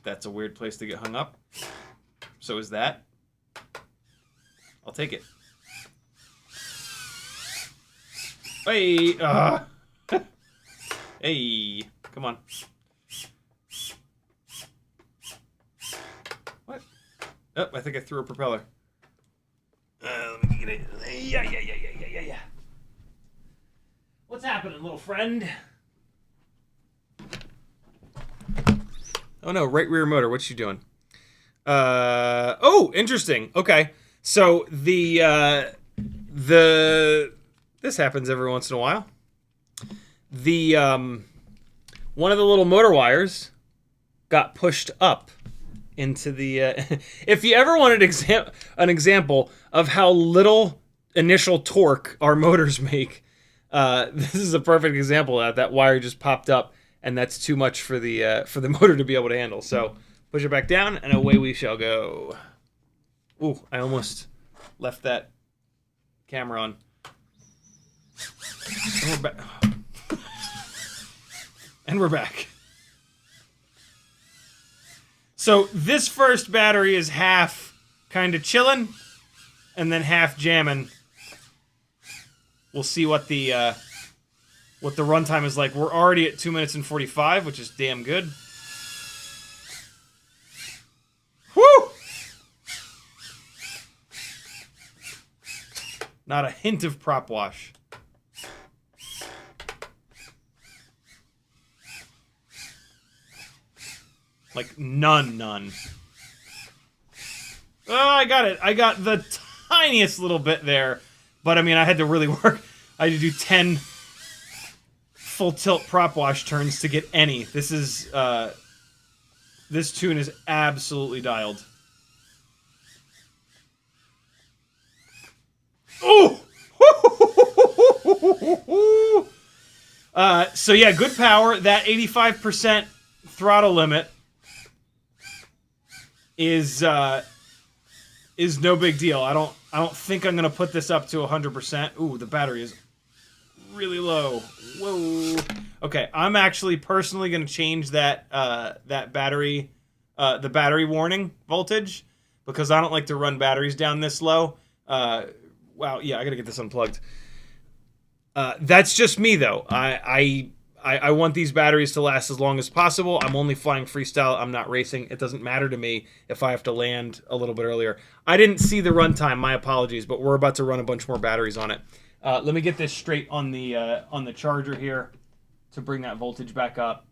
That's a weird place to get hung up. So is that. I'll take it. Hey! Hey! Come on. What? Oh, I think I threw a propeller. Let me get it. Yeah. happening, little friend? Oh no, right rear motor. What's she doing? Oh, interesting. Okay, so this happens every once in a while. The one of the little motor wires got pushed up into the. If you ever wanted an example of how little initial torque our motors make, this is a perfect example of that. That wire just popped up, and that's too much for the motor to be able to handle. So push it back down, and away we shall go. Ooh, I almost left that camera on. And we're back. And we're back. So this first battery is half kind of chilling, and then half jamming. We'll see what the runtime is like. We're already at 2 minutes and 45, which is damn good. Woo! Not a hint of prop wash. Like, none. Oh, I got it. I got the tiniest little bit there. But, I mean, I had to really work. I had to do 10 full tilt prop wash turns to get any. This is, this tune is absolutely dialed. Oh! So, yeah, good power. That 85% throttle limit is no big deal. I don't think I'm gonna put this up to 100%. Ooh, the battery is really low. Whoa. Okay, I'm actually personally gonna change that that battery, the battery warning voltage, because I don't like to run batteries down this low. Wow, yeah, I gotta get this unplugged. That's just me though. I want these batteries to last as long as possible. I'm only flying freestyle. I'm not racing. It doesn't matter to me if I have to land a little bit earlier. I didn't see the runtime. My apologies, but we're about to run a bunch more batteries on it. Let me get this straight on the charger here to bring that voltage back up.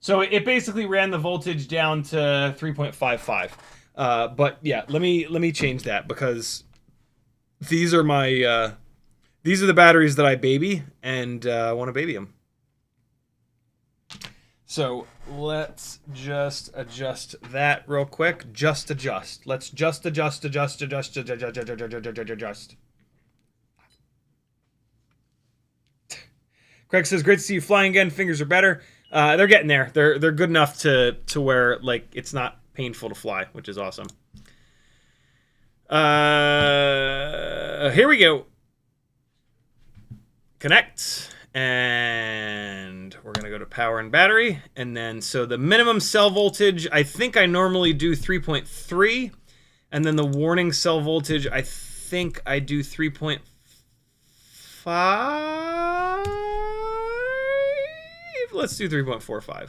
So it basically ran the voltage down to 3.55. But yeah, let me change that because these are my these are the batteries that I baby, and I want to baby them. So let's just adjust that real quick. Just adjust. Let's just adjust. Craig says, "Great to see you flying again. Fingers are better. They're getting there. They're good enough to where like it's not painful to fly, which is awesome." Here we go. Connect. And we're going to go to power and battery. And then, so the minimum cell voltage, I think I normally do 3.3. And then the warning cell voltage, I think I do 3.5. Let's do 3.45.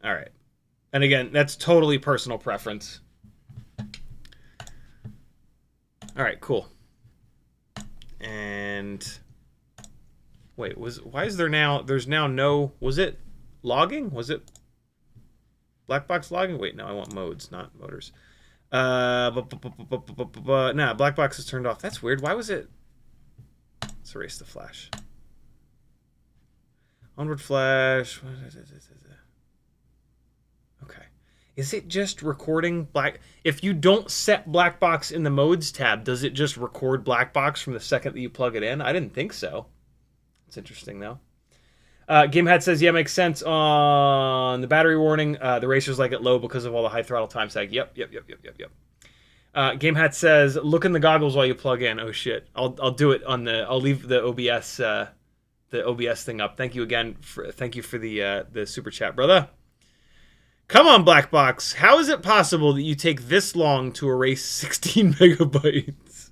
All right. And again, that's totally personal preference. All right, cool. And... wait, there's now no, was it logging? Was it black box logging? Wait, no, I want modes, not motors. Nah, black box is turned off. That's weird. Why was it? Let's erase the flash. Onboard flash. Okay. Is it just recording black? If you don't set black box in the modes tab, does it just record black box from the second that you plug it in? I didn't think so. It's interesting, though. Gamehat says, yeah, makes sense on the battery warning. The racers like it low because of all the high throttle time sag. Yep. Gamehat says, look in the goggles while you plug in. Oh, shit. I'll do it on the... I'll leave the OBS thing up. Thank you again. Thank you for the super chat, brother. Come on, Black Box. How is it possible that you take this long to erase 16 megabytes?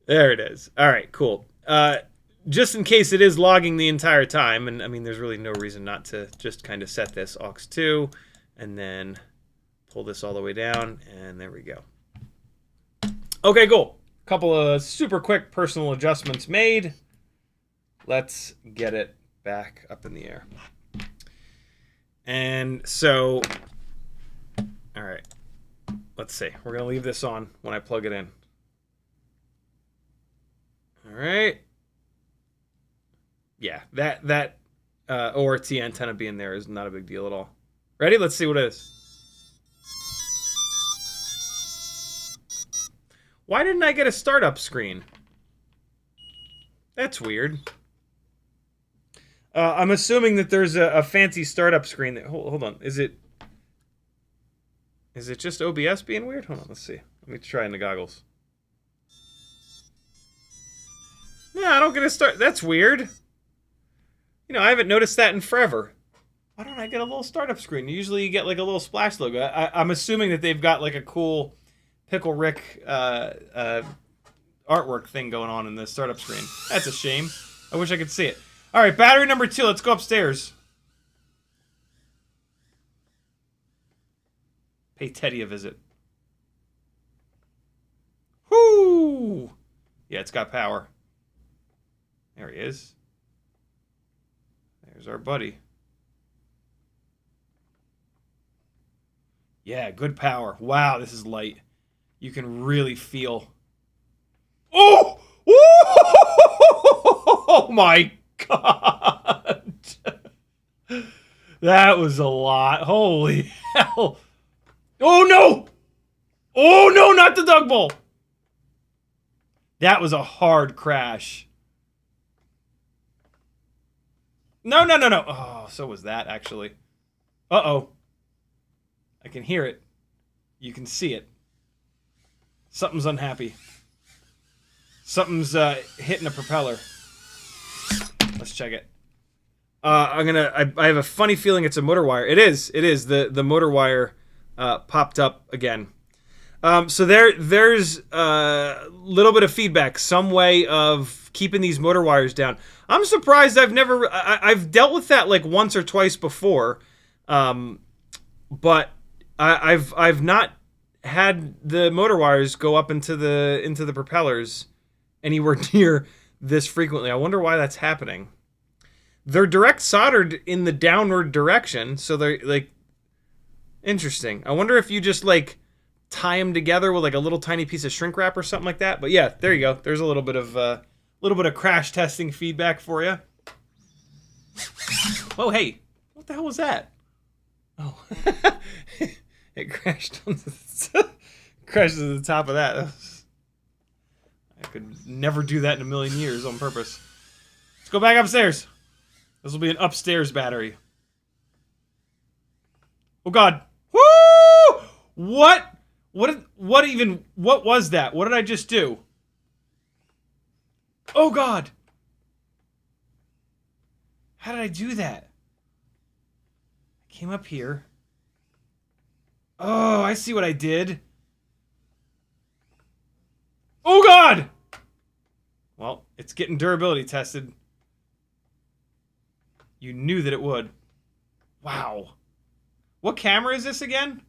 There it is. All right, cool. Just in case it is logging the entire time, and I mean, there's really no reason not to just kind of set this aux 2, and then pull this all the way down, and there we go. Okay, cool. Couple of super quick personal adjustments made. Let's get it back up in the air. And so, all right, let's see. We're going to leave this on when I plug it in. All right. Yeah, that ORT antenna being there is not a big deal at all. Ready? Let's see what it is. Why didn't I get a startup screen? That's weird. I'm assuming that there's a fancy startup screen. That, hold on. Is it just OBS being weird? Hold on, let's see. Let me try in the goggles. No, I don't get a start. That's weird. You know, I haven't noticed that in forever. Why don't I get a little startup screen? Usually you get like a little splash logo. I'm assuming that they've got like a cool PickleRick artwork thing going on in the startup screen. That's a shame. I wish I could see it. All right, battery number 2. Let's go upstairs. Pay Teddy a visit. Whoo! Yeah, it's got power. There he is. There's our buddy. Yeah, good power. Wow, this is light. You can really feel. Oh! Oh my God! That was a lot. Holy hell! Oh no! Oh no! Not the dug bowl. That was a hard crash. No, no, no, no. Oh, so was that, actually. Uh-oh. I can hear it. You can see it. Something's unhappy. Something's hitting a propeller. Let's check it. I have a funny feeling it's a motor wire. It is. It is. The motor wire popped up again. So there's a little bit of feedback. Some way of keeping these motor wires down. I'm surprised I've dealt with that like once or twice before, but I've not had the motor wires go up into the propellers anywhere near this frequently. I wonder why that's happening. They're direct soldered in the downward direction, so they're like interesting. I wonder if you just like tie them together with like a little tiny piece of shrink wrap or something like that. But yeah, there you go. There's a little bit of crash testing feedback for you. Oh, hey, what the hell was that? Oh, it crashed on crashed to the top of that. I could never do that in a million years on purpose. Let's go back upstairs. This will be an upstairs battery. Oh God! Woo! What? What was that? What did I just do? Oh God! How did I do that? I came up here. Oh, I see what I did. Oh God! Well, it's getting durability tested. You knew that it would. Wow. What camera is this again?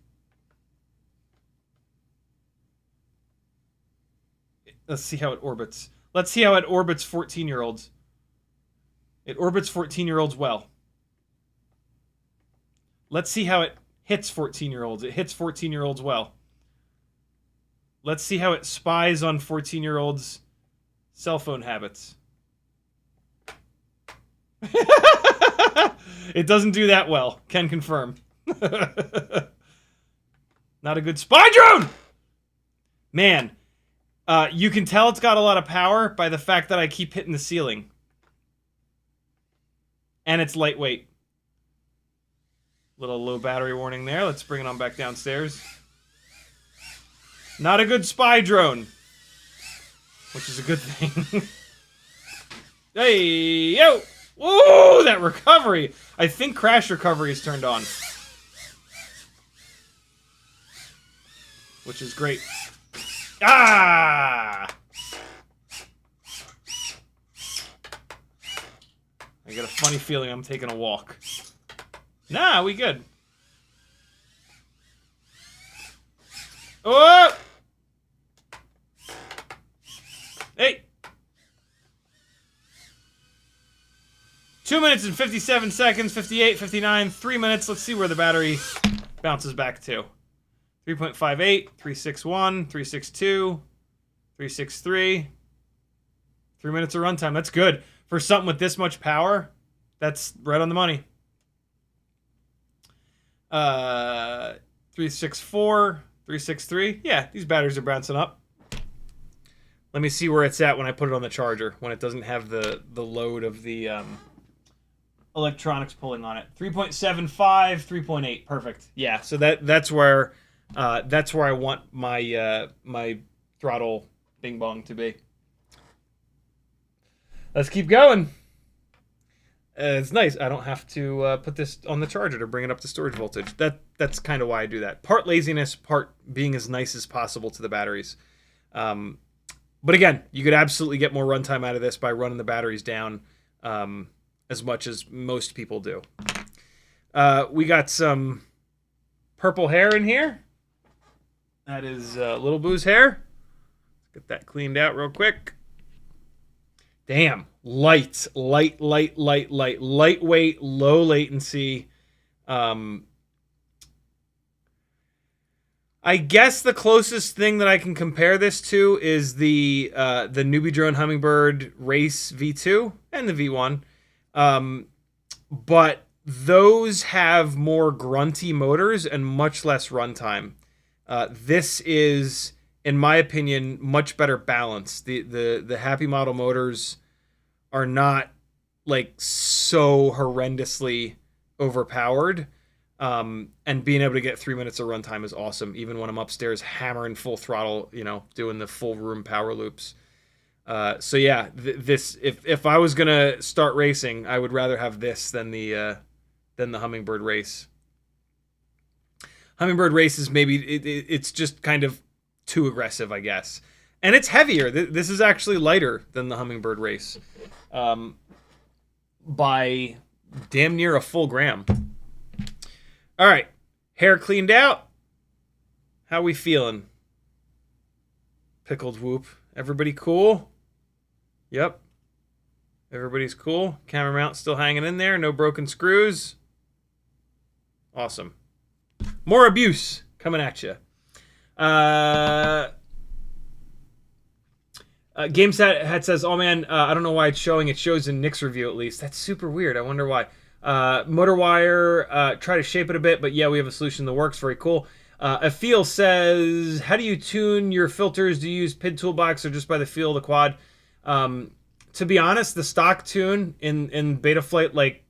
Let's see how it orbits. Let's see how it orbits 14-year-olds. It orbits 14-year-olds well. Let's see how it hits 14-year-olds. It hits 14-year-olds well. Let's see how it spies on 14-year-olds' cell phone habits. It doesn't do that well. Can confirm. Not a good spy drone! Man, you can tell it's got a lot of power by the fact that I keep hitting the ceiling. And it's lightweight. Little low battery warning there. Let's bring it on back downstairs. Not a good spy drone. Which is a good thing. Hey, yo! Whoa, that recovery! I think crash recovery is turned on. Which is great. Ah! I get a funny feeling I'm taking a walk. Nah, we good. Oh! Hey! 2 minutes and 57 seconds, 58, 59, 3 minutes. Let's see where the battery bounces back to. 3.58, 361, 362, 363. 3 minutes of runtime. That's good. For something with this much power, that's right on the money. 364, 363. Yeah, these batteries are bouncing up. Let me see where it's at when I put it on the charger, when it doesn't have the load of the electronics pulling on it. 3.75, 3.8. Perfect. Yeah, so that's where I want my my throttle bing bong to be. Let's keep going. It's nice. I don't have to put this on the charger to bring it up to storage voltage. That's kind of why I do that. Part laziness, part being as nice as possible to the batteries. But again, you could absolutely get more runtime out of this by running the batteries down as much as most people do. We got some purple hair in here. That is Little Boo's hair. Let's get that cleaned out real quick. Damn, lightweight, low latency. I guess the closest thing that I can compare this to is the Newbie Drone Hummingbird Race V2 and the V1. But those have more grunty motors and much less runtime. This is, in my opinion, much better balanced. The Happy Model motors are not like so horrendously overpowered. And being able to get 3 minutes of runtime is awesome, even when I'm upstairs hammering full throttle, doing the full room power loops. So yeah, this if I was gonna start racing, I would rather have this than the Hummingbird Race. Hummingbird Race is maybe it's just kind of too aggressive, I guess, and it's heavier. This is actually lighter than the Hummingbird Race, by damn near a full gram. All right, hair cleaned out. How we feeling? Pickled Whoop. Everybody cool? Yep. Everybody's cool. Camera mount still hanging in there. No broken screws. Awesome. More abuse coming at you. Gamehat says, "Oh man, I don't know why it's showing. It shows in Nick's review at least. That's super weird. I wonder why." Motor wire, try to shape it a bit, but yeah, we have a solution that works. Very cool. Afeel says, how do you tune your filters? Do you use PID Toolbox or just by the feel of the quad? To be honest, the stock tune in Betaflight, like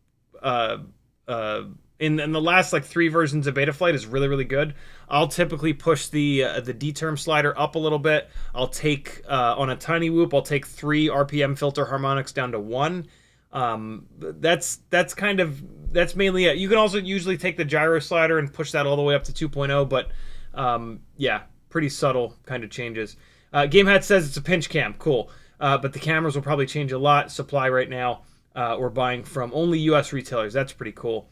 in the last like 3 versions of Betaflight is really, really good. I'll typically push the D-term slider up a little bit. I'll take on a tiny whoop, I'll take 3 RPM filter harmonics down to 1. That's mainly it. You can also usually take the gyro slider and push that all the way up to 2.0, but yeah, pretty subtle kind of changes. Gamehat says it's a pinch cam. Cool. But the cameras will probably change a lot. Supply right now, we're buying from only US retailers. That's pretty cool.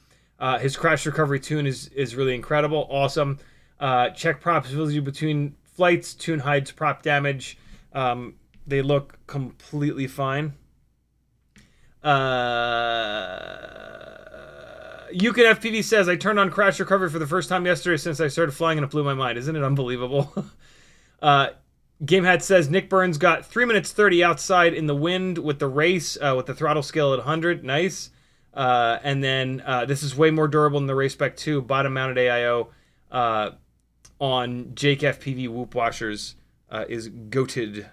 His crash recovery tune is really incredible. Awesome. Check props visibility between flights. Tune hides prop damage. They look completely fine. CiottiFPV says, I turned on crash recovery for the first time yesterday since I started flying and it blew my mind. Isn't it unbelievable? Gamehat says, Nick Burns got 3 minutes 30 outside in the wind with the race, with the throttle scale at 100. Nice. And then this is way more durable than the Race Spec 2 bottom mounted AIO on CiottiFPV whoop washers is goated.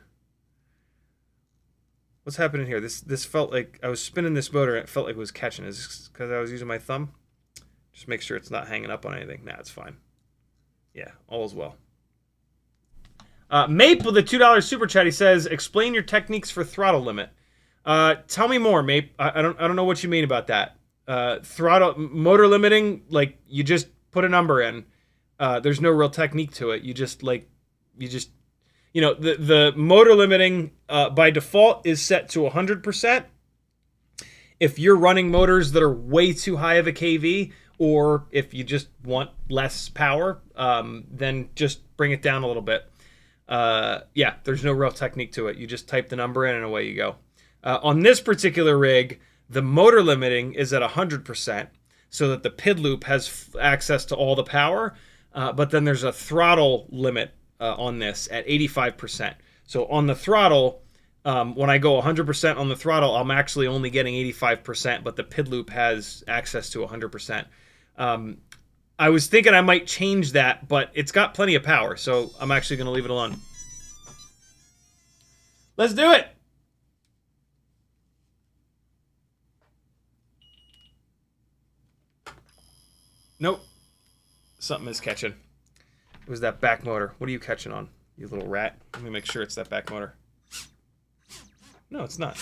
What's happening here? This felt like I was spinning this motor and it felt like it was catching. Is this because I was using my thumb? Just make sure it's not hanging up on anything. Nah, it's fine. Yeah, all is well. Mape with a $2 super chat. He says, explain your techniques for throttle limit. Tell me more, Mape. I don't know what you mean about that. Throttle motor limiting, like you just put a number in. There's no real technique to it. The motor limiting by default is set to 100%. If you're running motors that are way too high of a kV, or if you just want less power, then just bring it down a little bit. yeah, there's no real technique to it. You just type the number in and away you go. On this particular rig, the motor limiting is at 100%, so that the PID loop has access to all the power, but then there's a throttle limit on this at 85%. So on the throttle, when I go 100% on the throttle, I'm actually only getting 85%, but the PID loop has access to 100%. I was thinking I might change that, but it's got plenty of power, so I'm actually going to leave it alone. Let's do it! Nope. Something is catching. It was that back motor. What are you catching on, you little rat? Let me make sure it's that back motor. No, it's not.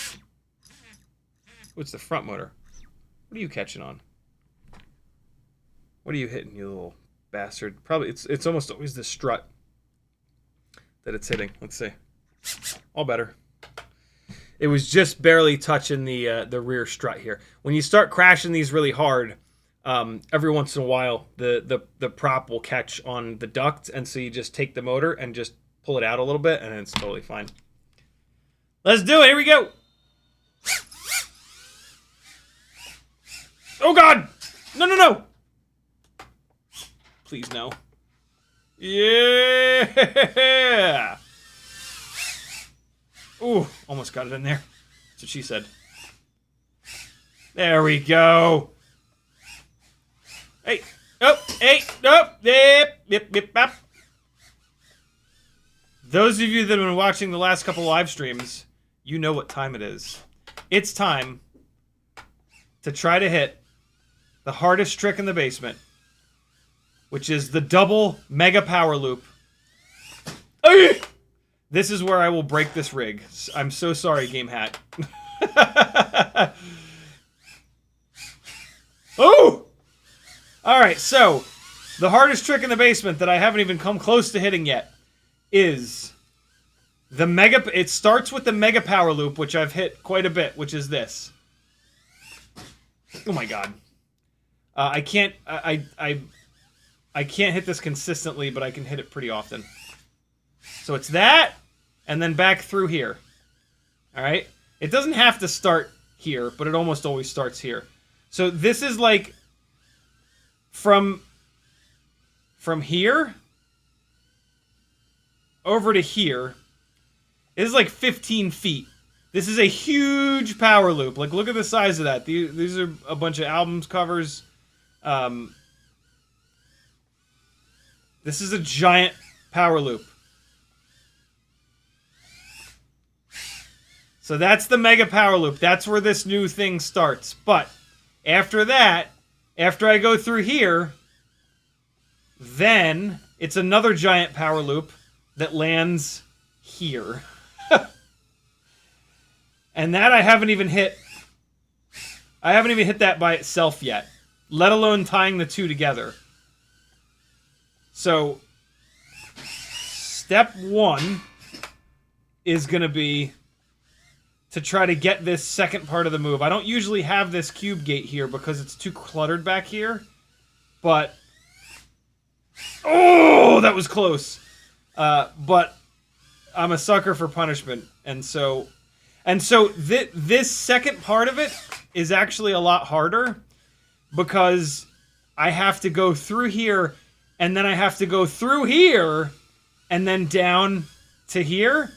Oh, it's the front motor. What are you catching on? What are you hitting, you little bastard? Probably, it's almost always the strut that it's hitting. Let's see. All better. It was just barely touching the rear strut here. When you start crashing these really hard, every once in a while, the prop will catch on the duct, and so you just take the motor and just pull it out a little bit, and it's totally fine. Let's do it. Here we go. Oh, God. No, no, no. Please, no. Yeah. Ooh, almost got it in there. That's what she said. There we go. Hey. Oh, hey. Nope. Yep. Yep. Yep. Yep. Those of you that have been watching the last couple live streams, you know what time it is. It's time to try to hit the hardest trick in the basement, which is the double mega power loop. This is where I will break this rig. I'm so sorry, Gamehat. Oh! Alright, so the hardest trick in the basement that I haven't even come close to hitting yet is the mega. It starts with the mega power loop, which I've hit quite a bit, which is this. Oh my God. I can't hit this consistently, but I can hit it pretty often. So it's that, and then back through here. All right? It doesn't have to start here, but it almost always starts here. So this is like from here over to here. This is like 15 feet. This is a huge power loop. Like, look at the size of that. These are a bunch of albums covers. This is a giant power loop. So that's the mega power loop. That's where this new thing starts. But after that, after I go through here, then it's another giant power loop that lands here. And that I haven't even hit. I haven't even hit that by itself yet, let alone tying the two together. So, step one is going to be to try to get this second part of the move. I don't usually have this cube gate here because it's too cluttered back here. But, oh, that was close. But I'm a sucker for punishment. And so this second part of it is actually a lot harder because I have to go through here, and then I have to go through here, and then down to here.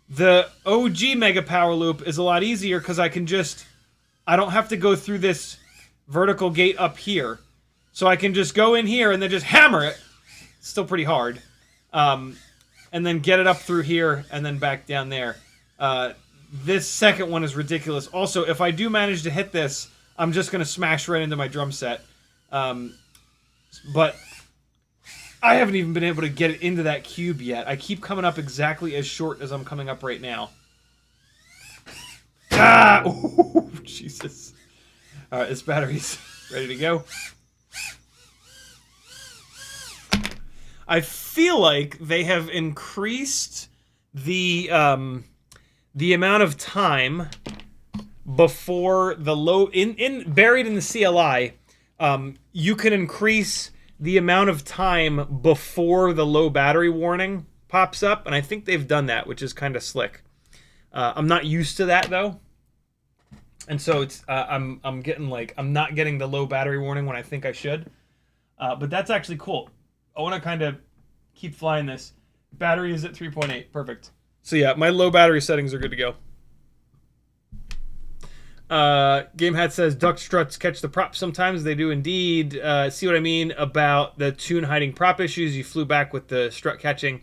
The OG Mega Power Loop is a lot easier because I don't have to go through this vertical gate up here. So I can just go in here and then just hammer it. It's still pretty hard. And then get it up through here and then back down there. This second one is ridiculous. Also, if I do manage to hit this, I'm just going to smash right into my drum set. But I haven't even been able to get it into that cube yet. I keep coming up exactly as short as I'm coming up right now. Ah! Oh, Jesus. All right, this battery's ready to go. I feel like they have increased the amount of time before the low buried in the CLI. You can increase the amount of time before the low battery warning pops up, and I think they've done that, which is kind of slick. I'm not used to that though, and so it's I'm getting like I'm not getting the low battery warning when I think I should, but that's actually cool. I want to kind of keep flying this. Battery is at 3.8, perfect. So yeah, my low battery settings are good to go. Gamehat says duck struts catch the prop sometimes. They do indeed. See what I mean about the tune hiding prop issues? You flew back with the strut catching.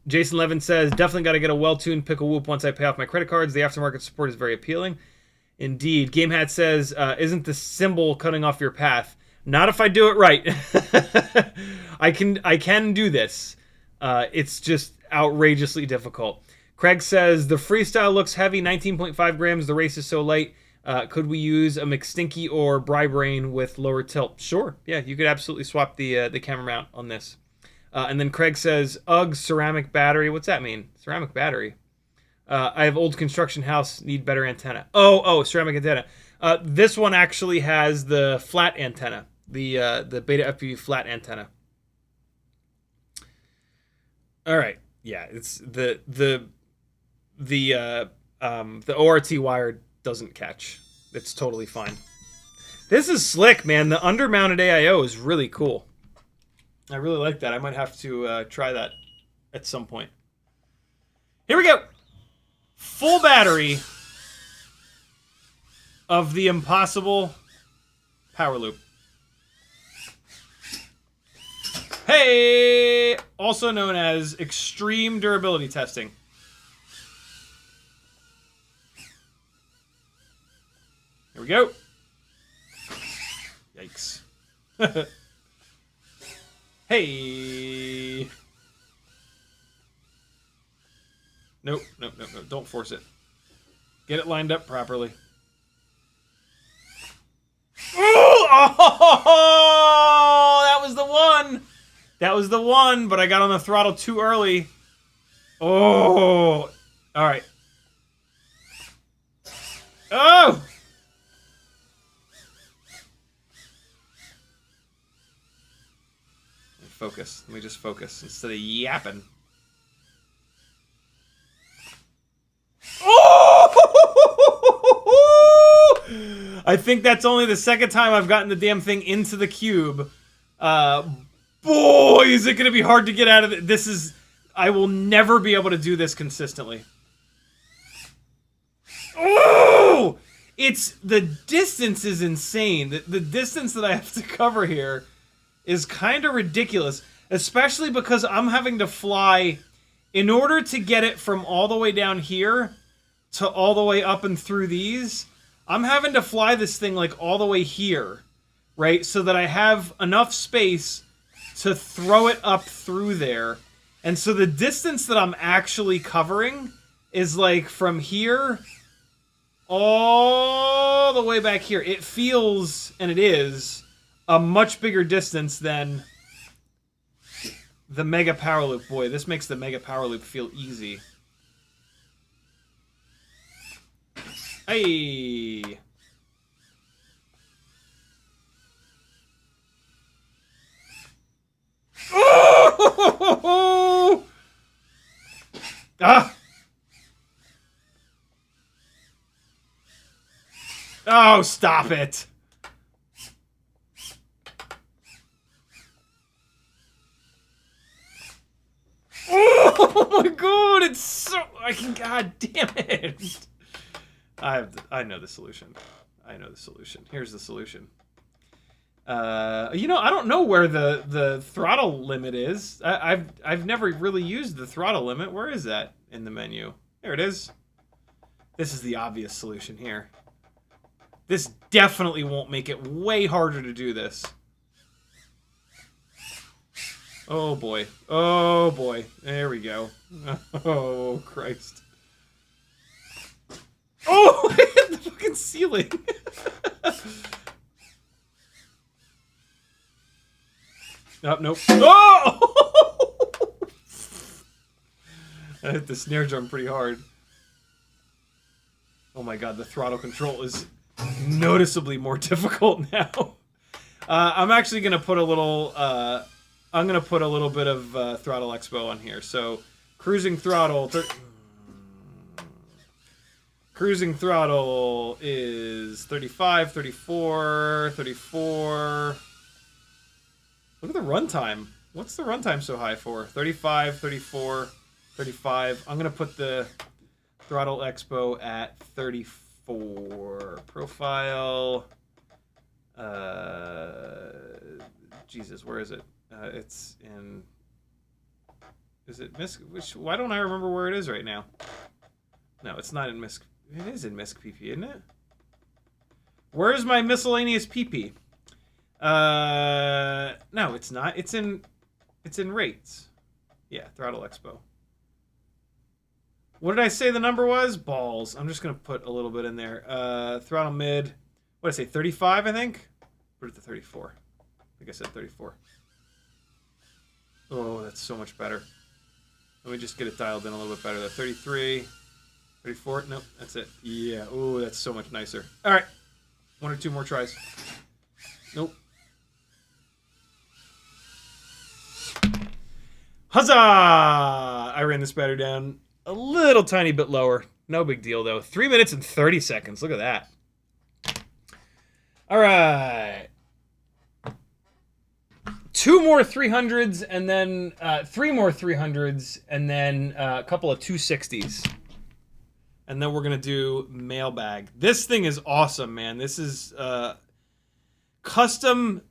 Jason Levin says definitely got to get a well-tuned Pickled Whoop once I pay off my credit cards. The aftermarket support is very appealing. Indeed. Gamehat says isn't the cymbal cutting off your path? Not if I do it right. I can do this. It's just outrageously difficult. Craig says, the Freestyle looks heavy, 19.5 grams. The race is so light. Could we use a McStinky or Bri-Brain with lower tilt? Sure. Yeah, you could absolutely swap the camera mount on this. And then Craig says, ugh, ceramic battery. What's that mean? Ceramic battery. I have old construction house, need better antenna. Oh, ceramic antenna. This one actually has the flat antenna. The Betaflight flat antenna. All right. Yeah, it's the ORT wire doesn't catch. It's totally fine. This is slick, man. The undermounted AIO is really cool. I really like that. I might have to try that at some point. Here we go. Full battery of the impossible power loop. Hey! Also known as extreme durability testing. Here we go. Yikes. Hey! Nope. Don't force it. Get it lined up properly. Oh! That was the one! That was the one, but I got on the throttle too early. Oh! Alright. Oh! Focus. Let me just focus instead of yapping. Oh! I think that's only the second time I've gotten the damn thing into the cube. Boy, is it going to be hard to get out of it. This is... I will never be able to do this consistently. Oh! It's... The distance is insane. The distance that I have to cover here is kind of ridiculous. Especially because I'm having to fly... In order to get it from all the way down here to all the way up and through these, I'm having to fly this thing like all the way here. Right? So that I have enough space to throw it up through there. And so the distance that I'm actually covering is like from here all the way back here. It feels, and it is, a much bigger distance than the Mega Power Loop. Boy, this makes the Mega Power Loop feel easy. Hey! Oh! Ah! Oh, stop it! Oh my god, it's so... God damn it! I know the solution. I know the solution. Here's the solution. You know, I don't know where the throttle limit is. I've never really used the throttle limit. Where is that in the menu? There it is. This is the obvious solution here. This definitely won't make it way harder to do this. Oh boy. Oh boy. There we go. Oh Christ. Oh, I hit the fucking ceiling. Nope. Oh! I hit the snare drum pretty hard. Oh my god, the throttle control is noticeably more difficult now. I'm actually going to put a little I'm gonna put a little bit of throttle expo on here. So cruising throttle. Cruising throttle is 35, 34, 34. Look at the runtime. What's the runtime so high for? 35, 34, 35. I'm going to put the throttle expo at 34. Profile. Jesus, where is it? It's in... Is it MISC? Why don't I remember where it is right now? No, it's not in MISC. It is in MISC PP, isn't it? Where's my miscellaneous PP? No, it's not. It's in rates. Yeah, throttle expo. What did I say the number was? Balls. I'm just gonna put a little bit in there. Throttle mid. What did I say? 35, I think. Put it to 34. I think I said 34. Oh, that's so much better. Let me just get it dialed in a little bit better. 33. 34? Nope, that's it. Yeah, oh, that's so much nicer. All right, 1 or 2 more tries. Nope. Huzzah! I ran this battery down a little tiny bit lower. No big deal, though. 3 minutes and 30 seconds. Look at that. All right. 2 more 300s, and then 3 more 300s, and then a couple of 260s. And then we're going to do mailbag. This thing is awesome, man. This is custom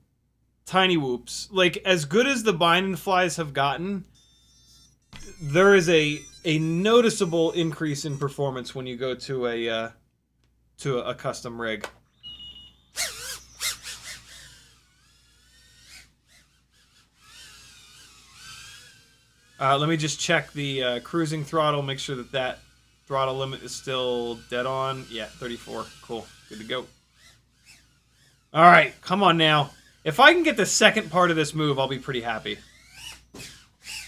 tiny whoops. Like, as good as the bind and flies have gotten, there is a noticeable increase in performance when you go to a custom rig. Let me just check the cruising throttle, make sure that throttle limit is still dead on. Yeah, 34. Cool. Good to go. All right, come on now. If I can get the second part of this move, I'll be pretty happy.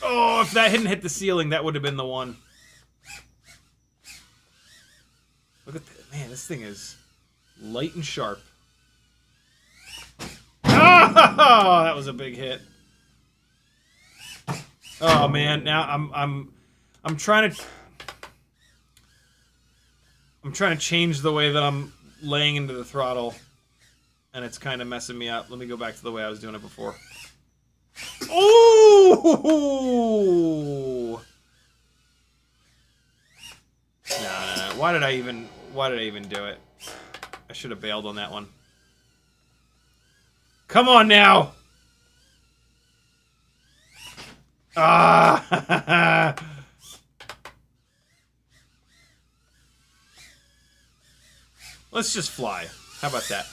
Oh, if that hadn't hit the ceiling, that would have been the one. Look at that. Man, this thing is light and sharp. Oh, that was a big hit. Oh man, now I'm trying to change the way that I'm laying into the throttle, and it's kind of messing me up. Let me go back to the way I was doing it before. Oh! Nah. Why did I even do it? I should have bailed on that one. Come on now! Ah! Let's just fly. How about that?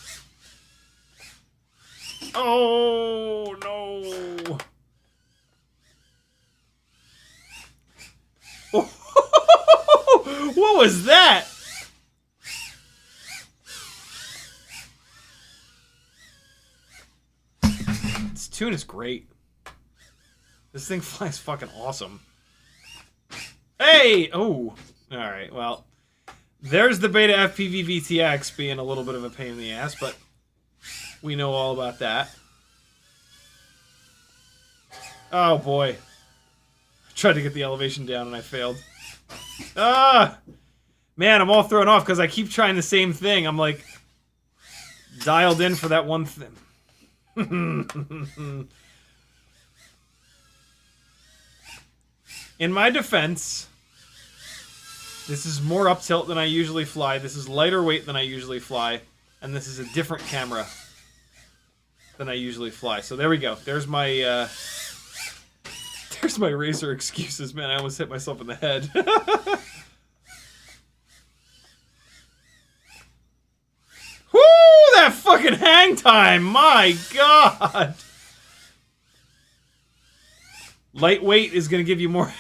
Oh, no. What was that? This tune is great. This thing flies fucking awesome. Hey! Oh. Alright, well. There's the Betaflight VTX being a little bit of a pain in the ass, but we know all about that. Oh boy. I tried to get the elevation down and I failed. Ah! Man, I'm all thrown off because I keep trying the same thing. I'm like dialed in for that one thing. In my defense, this is more up tilt than I usually fly. This is lighter weight than I usually fly. And this is a different camera than I usually fly. So there we go. There's my racer excuses, man. I almost hit myself in the head. Woo! That fucking hang time! My God! Lightweight is going to give you more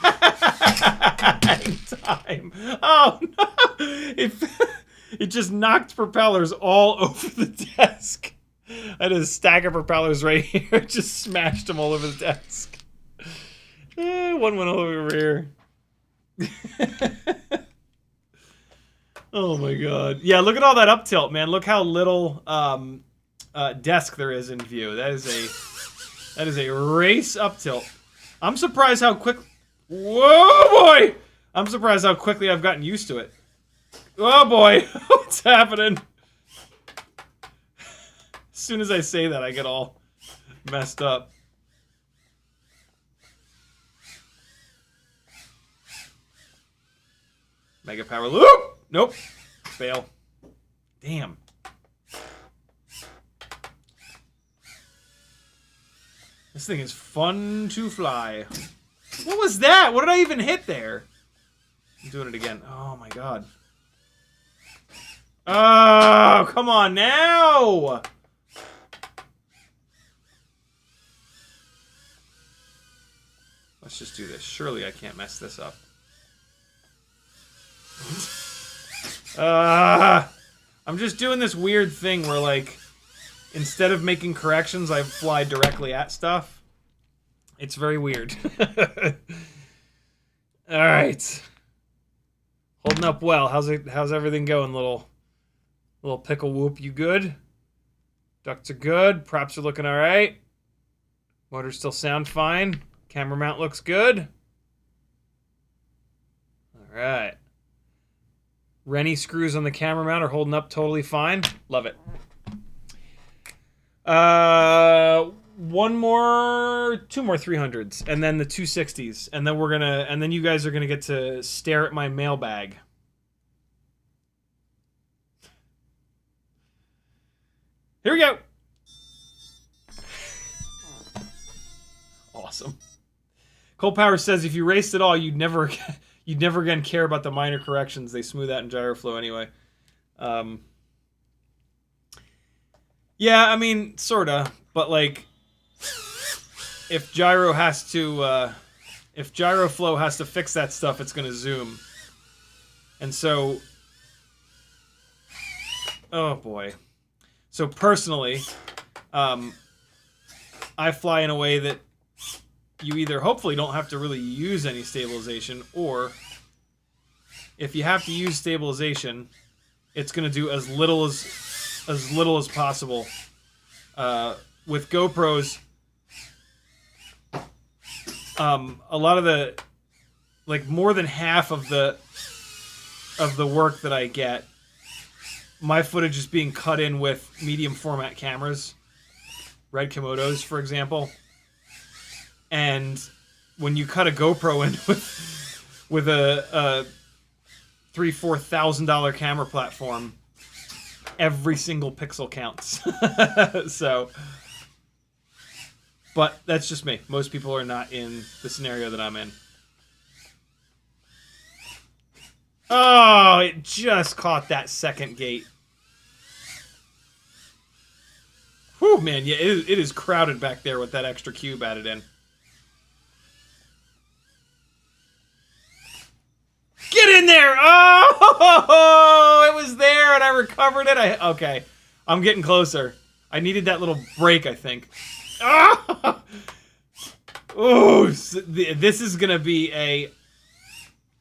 hang time. Oh, no! It just knocked propellers all over the desk. I had a stack of propellers right here. Just smashed them all over the desk. One went all over here. Oh my God. Yeah, look at all that up tilt, man. Look how little desk there is in view. That is a race up tilt. I'm surprised how quick... Whoa, boy! I'm surprised how quickly I've gotten used to it. Oh, boy. What's happening? As soon as I say that, I get all messed up. Mega power loop! Nope. Fail. Damn. This thing is fun to fly. What was that? What did I even hit there? I'm doing it again. Oh my god. Oh, come on now! Let's just do this. Surely I can't mess this up. I'm just doing this weird thing where, like, instead of making corrections, I fly directly at stuff. It's very weird. Alright. Holding up well. How's everything going, little Pickled Whoop? You good? Ducts are good. Props are looking alright. Motors still sound fine. Camera mount looks good. Alright. Rennie screws on the camera mount are holding up totally fine. Love it. Two more 300s, and then the 260s, and then you guys are gonna get to stare at my mailbag. Here we go. Awesome. Cole Power says if you raced at all, you'd never again care about the minor corrections. They smooth out in gyro flow anyway. Yeah, I mean, sorta, but like, if gyro flow has to fix that stuff, it's gonna zoom. And so, oh boy. So personally, I fly in a way that you either hopefully don't have to really use any stabilization, or if you have to use stabilization, it's gonna do as little as possible. With GoPros, a lot of the, like, more than half of the work that I get, my footage is being cut in with medium format cameras, Red Komodos, for example. And when you cut a GoPro in with a $3,000-$4,000 camera platform, every single pixel counts. So, but that's just me. Most people are not in the scenario that I'm in. Oh, it just caught that second gate. Whew, man, yeah, it is crowded back there with that extra cube added in. Get in there! Oh, it was there and I recovered it. Okay, I'm getting closer. I needed that little break, I think. Oh, this is gonna be a...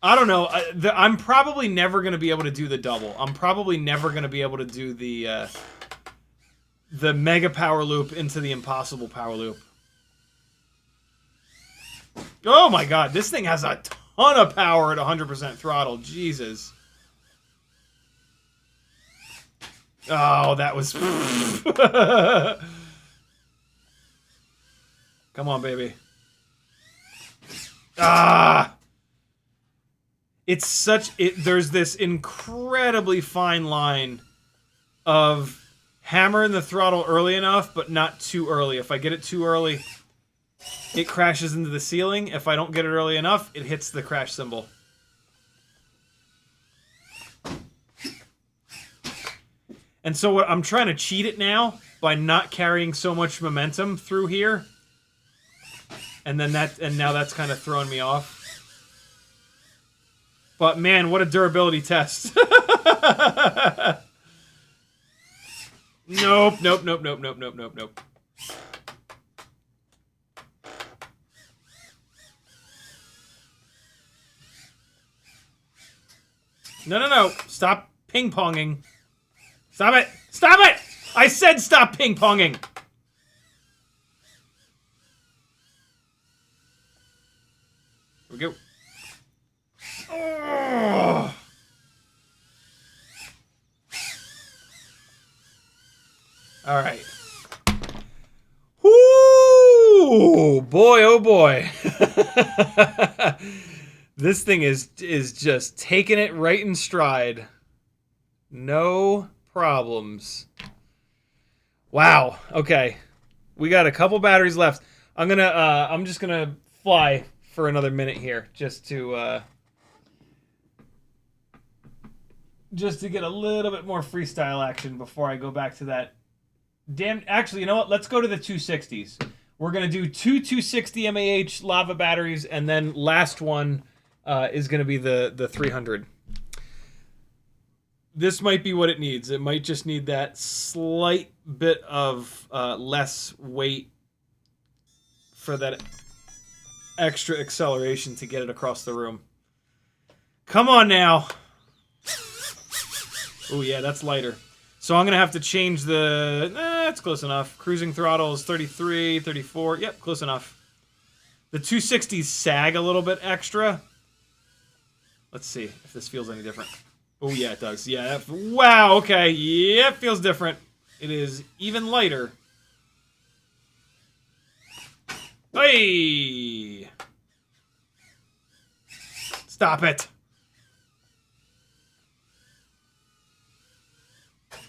I don't know. I'm probably never gonna be able to do the double. I'm probably never gonna be able to do the mega power loop into the impossible power loop. Oh my god, this thing has a ton of power at 100% throttle. Jesus. Oh, that was... Come on, baby. Ah! It's such... There's this incredibly fine line of hammering the throttle early enough, but not too early. If I get it too early, it crashes into the ceiling. If I don't get it early enough, it hits the crash cymbal. And so what I'm trying to cheat it now by not carrying so much momentum through here. And then now that's kind of throwing me off. But man, what a durability test. Nope, nope, nope, nope, nope, nope, nope, nope. No, no, no. Stop ping-ponging. Stop it! Stop it! I said stop ping-ponging! we go. Oh. All right. Whoo! Boy, oh boy. This thing is just taking it right in stride. No problems. Wow. Okay. We got a couple batteries left. I'm just gonna fly for another minute here, just to get a little bit more freestyle action before I go back to that. Damn. Actually, you know what? Let's go to the 260s. We're gonna do two 260 mAh lava batteries, and then last one is gonna be the 300. This might be what it needs. It might just need that slight bit of less weight for that extra acceleration to get it across the room. Come on now. Oh yeah, that's lighter. So I'm going to have to change the... That's close enough. Cruising throttle is 33, 34. Yep, close enough. The 260s sag a little bit extra. Let's see if this feels any different. Oh yeah, it does. Yeah. Wow, okay. Yeah, it feels different. It is even lighter. Hey! Stop it.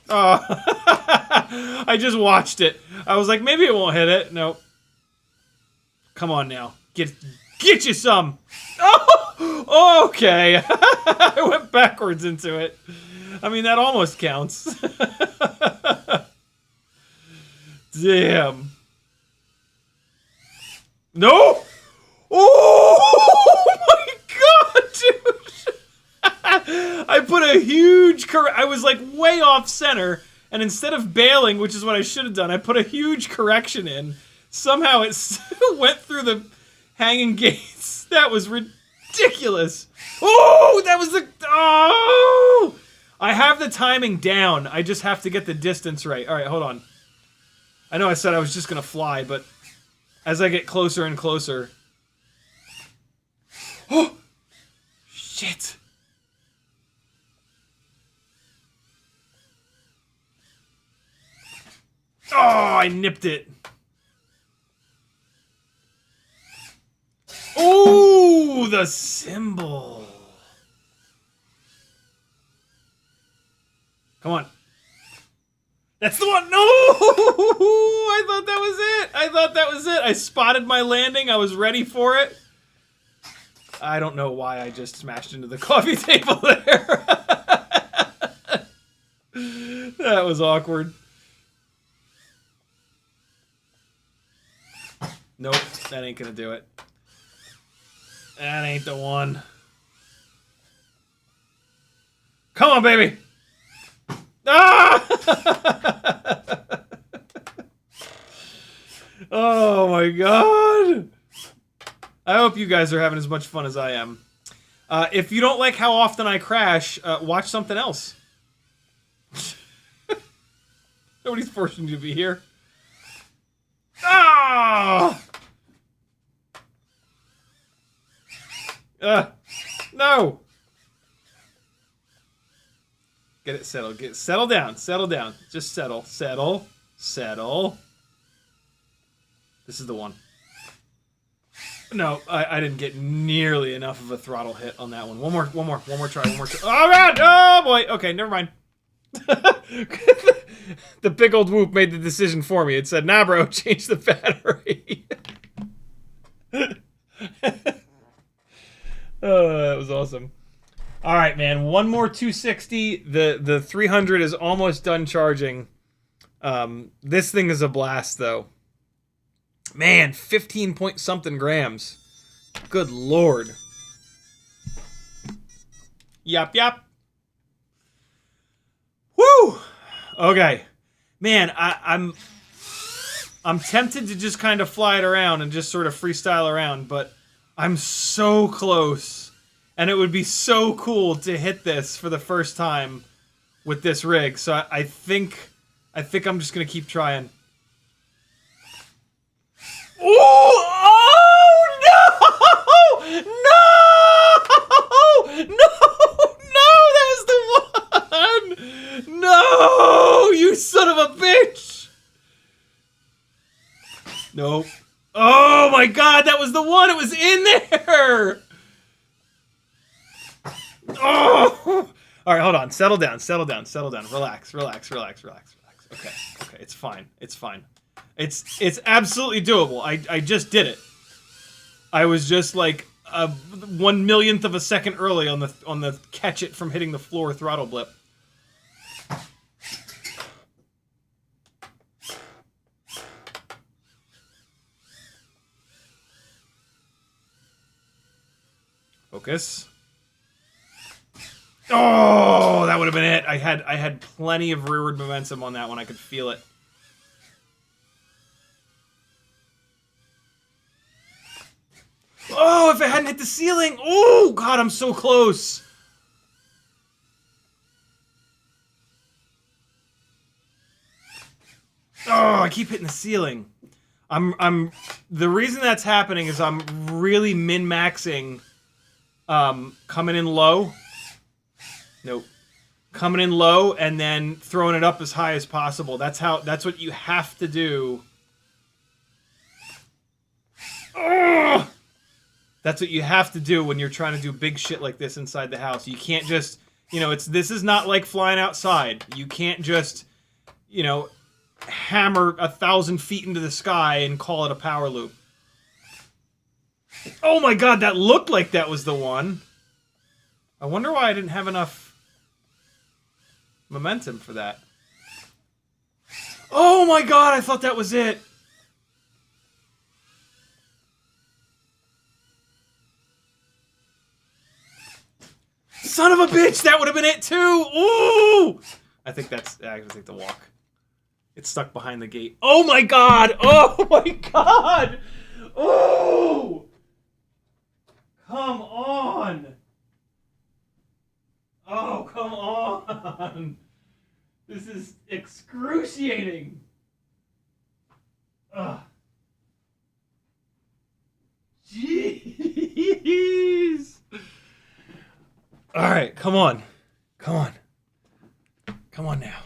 Oh, I just watched it. I was like, maybe it won't hit it. Nope. Come on now. Get you some. Oh, okay. I went backwards into it. I mean, that almost counts. Damn. No! Oh my god, dude! I put a huge I was like way off center, and instead of bailing, which is what I should have done, I put a huge correction in. Somehow it still went through the hanging gates. That was ridiculous. Oh, that was the... Oh! I have the timing down. I just have to get the distance right. All right, hold on. I know I said I was just going to fly, but as I get closer and closer... Oh! Shit! Oh, I nipped it. Oh, the cymbal. Come on. That's the one. No! I thought that was it. I thought that was it. I spotted my landing. I was ready for it. I don't know why I just smashed into the coffee table there. That was awkward. Nope, that ain't gonna do it. That ain't the one. Come on, baby! Ah! Oh my god! I hope you guys are having as much fun as I am. If you don't like how often I crash, watch something else. Nobody's forcing you to be here. Ah! No! Get it settled. Settle down. Settle down. Just settle. Settle. Settle. This is the one. No, I didn't get nearly enough of a throttle hit on that one. One more try. Oh god! Oh boy! Okay, never mind. The Pickled Whoop made the decision for me. It said, nah bro, change the battery. Oh, that was awesome. Alright, man. One more 260. The 300 is almost done charging. This thing is a blast, though. Man, 15 point something grams. Good lord. Yap, yap. Woo! Okay. Man, I'm tempted to just kind of fly it around and just sort of freestyle around, but I'm so close. And it would be so cool to hit this for the first time with this rig. So I think I'm just gonna keep trying. Oh! Oh no! that was the one! No, you son of a bitch! Nope. Oh my god, that was the one! It was in there! Oh! Alright, hold on. Settle down. Relax. Okay, it's fine. It's absolutely doable. I just did it. I was just like 1/1,000,000th of a second early on the catch it from hitting the floor throttle blip. Focus. Oh, that would have been it. I had plenty of rearward momentum on that one. I could feel it. Oh, if it hadn't hit the ceiling. Oh, God, I'm so close. Oh, I keep hitting the ceiling. The reason that's happening is I'm really min-maxing coming in low. Nope. Coming in low and then throwing it up as high as possible. That's what you have to do. Ugh! That's what you have to do when you're trying to do big shit like this inside the house. You can't just, this is not like flying outside. You can't just, hammer 1,000 feet into the sky and call it a power loop. Oh my god, that looked like that was the one. I wonder why I didn't have enough momentum for that. Oh my god, I thought that was it. Son of a bitch, that would have been it too. Ooh! I think that's actually take the walk. It's stuck behind the gate. Oh my god! Oh my god! Oh! Come on! Oh, come on! This is excruciating. Ugh. Jeez! Alright, come on. Come on now.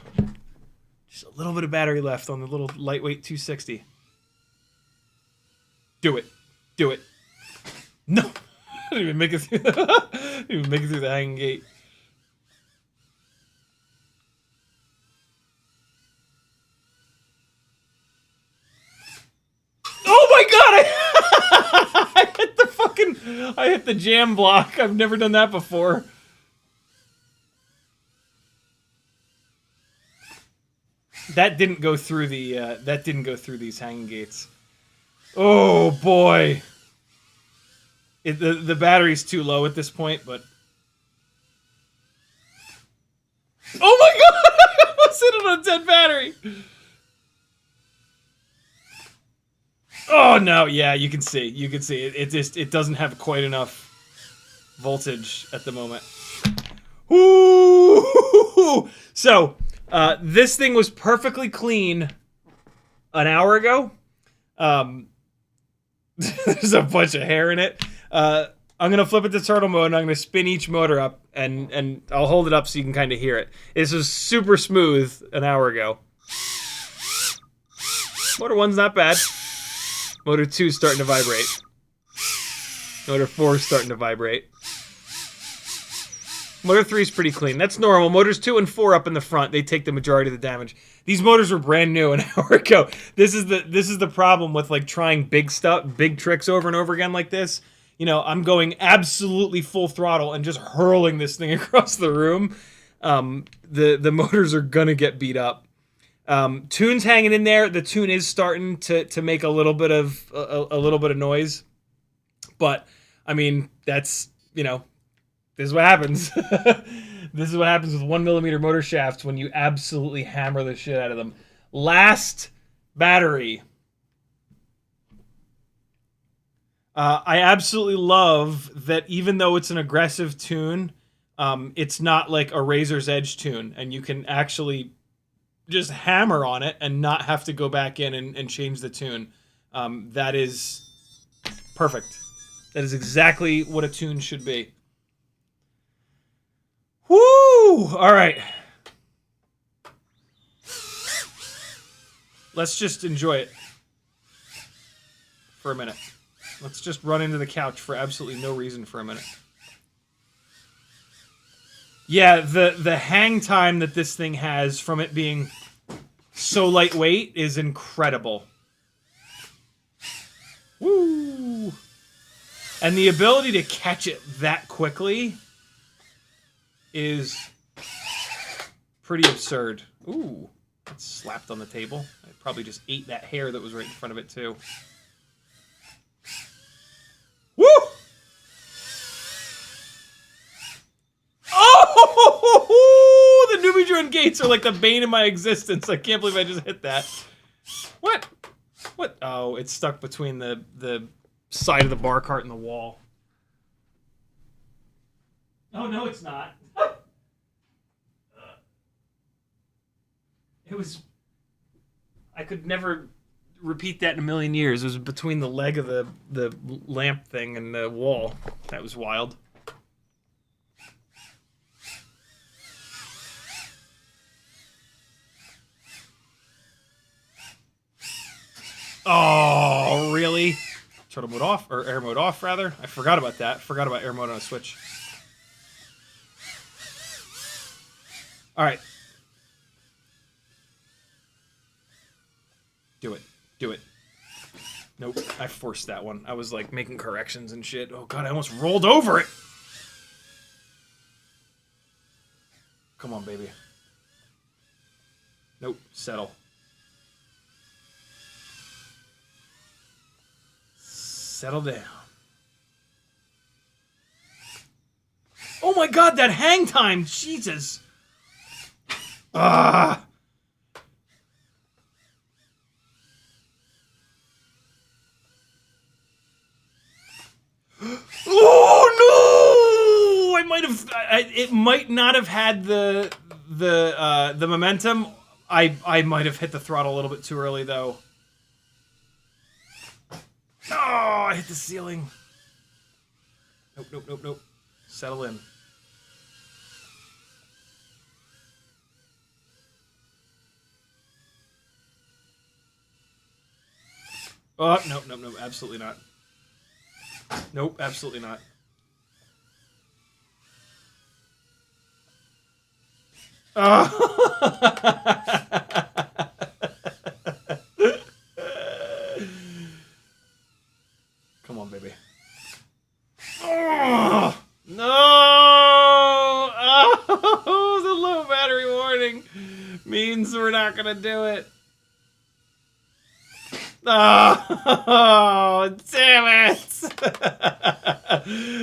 Just a little bit of battery left on the little lightweight 260. Do it. No! I didn't even make it through the hanging gate. Oh my god! I hit the jam block. I've never done that before. That didn't go through these hanging gates. Oh boy. The battery's too low at this point, but oh my god! I almost hit it on a dead battery. Oh no, yeah, you can see. It doesn't have quite enough voltage at the moment. Ooh! So, this thing was perfectly clean an hour ago. There's a bunch of hair in it. I'm gonna flip it to turtle mode and I'm gonna spin each motor up and I'll hold it up so you can kind of hear it. This was super smooth an hour ago. Motor 1's not bad. Motor 2's starting to vibrate. Motor 4's starting to vibrate. Motor 3's pretty clean. That's normal. Motors 2 and 4 up in the front, they take the majority of the damage. These motors were brand new an hour ago. This is the problem with like trying big tricks over and over again like this. I'm going absolutely full throttle and just hurling this thing across the room. The motors are gonna get beat up. Tune's hanging in there. The tune is starting to make a little bit of noise, but I mean that's this is what happens. This is what happens with 1mm motor shafts when you absolutely hammer the shit out of them. Last battery. I absolutely love that even though it's an aggressive tune, it's not like a razor's edge tune, and you can actually just hammer on it and not have to go back in and change the tune. That is perfect. That is exactly what a tune should be. Woo! All right. Let's just enjoy it for a minute. Let's just run into the couch for absolutely no reason for a minute. Yeah, the hang time that this thing has from it being so lightweight is incredible. Woo! And the ability to catch it that quickly is pretty absurd. Ooh, it's slapped on the table. I probably just ate that hair that was right in front of it, too. Woo! Oh! The newbie drone gates are like the bane of my existence. I can't believe I just hit that. What? What? Oh, it's stuck between the side of the bar cart and the wall. Oh, no, it's not. It was... I could never repeat that in a million years. It was between the leg of the lamp thing and the wall. That was wild. Oh, really? Throttle mode off, or air mode off, rather. I forgot about that. Forgot about air mode on a Switch. All right. Do it. Do it. Nope. I forced that one. I was, like, making corrections and shit. Oh, God, I almost rolled over it. Come on, baby. Nope. Settle. Settle down. Oh my God, that hang time! Jesus! Ah! Oh no! I might have. It might not have had the momentum. I might have hit the throttle a little bit too early though. Oh, I hit the ceiling. Nope, nope, nope, nope. Settle in. Oh, nope, nope, nope. Absolutely not. Nope, absolutely not. Come on, baby. Oh, no! Oh, the low battery warning means we're not gonna do it. Oh, damn it!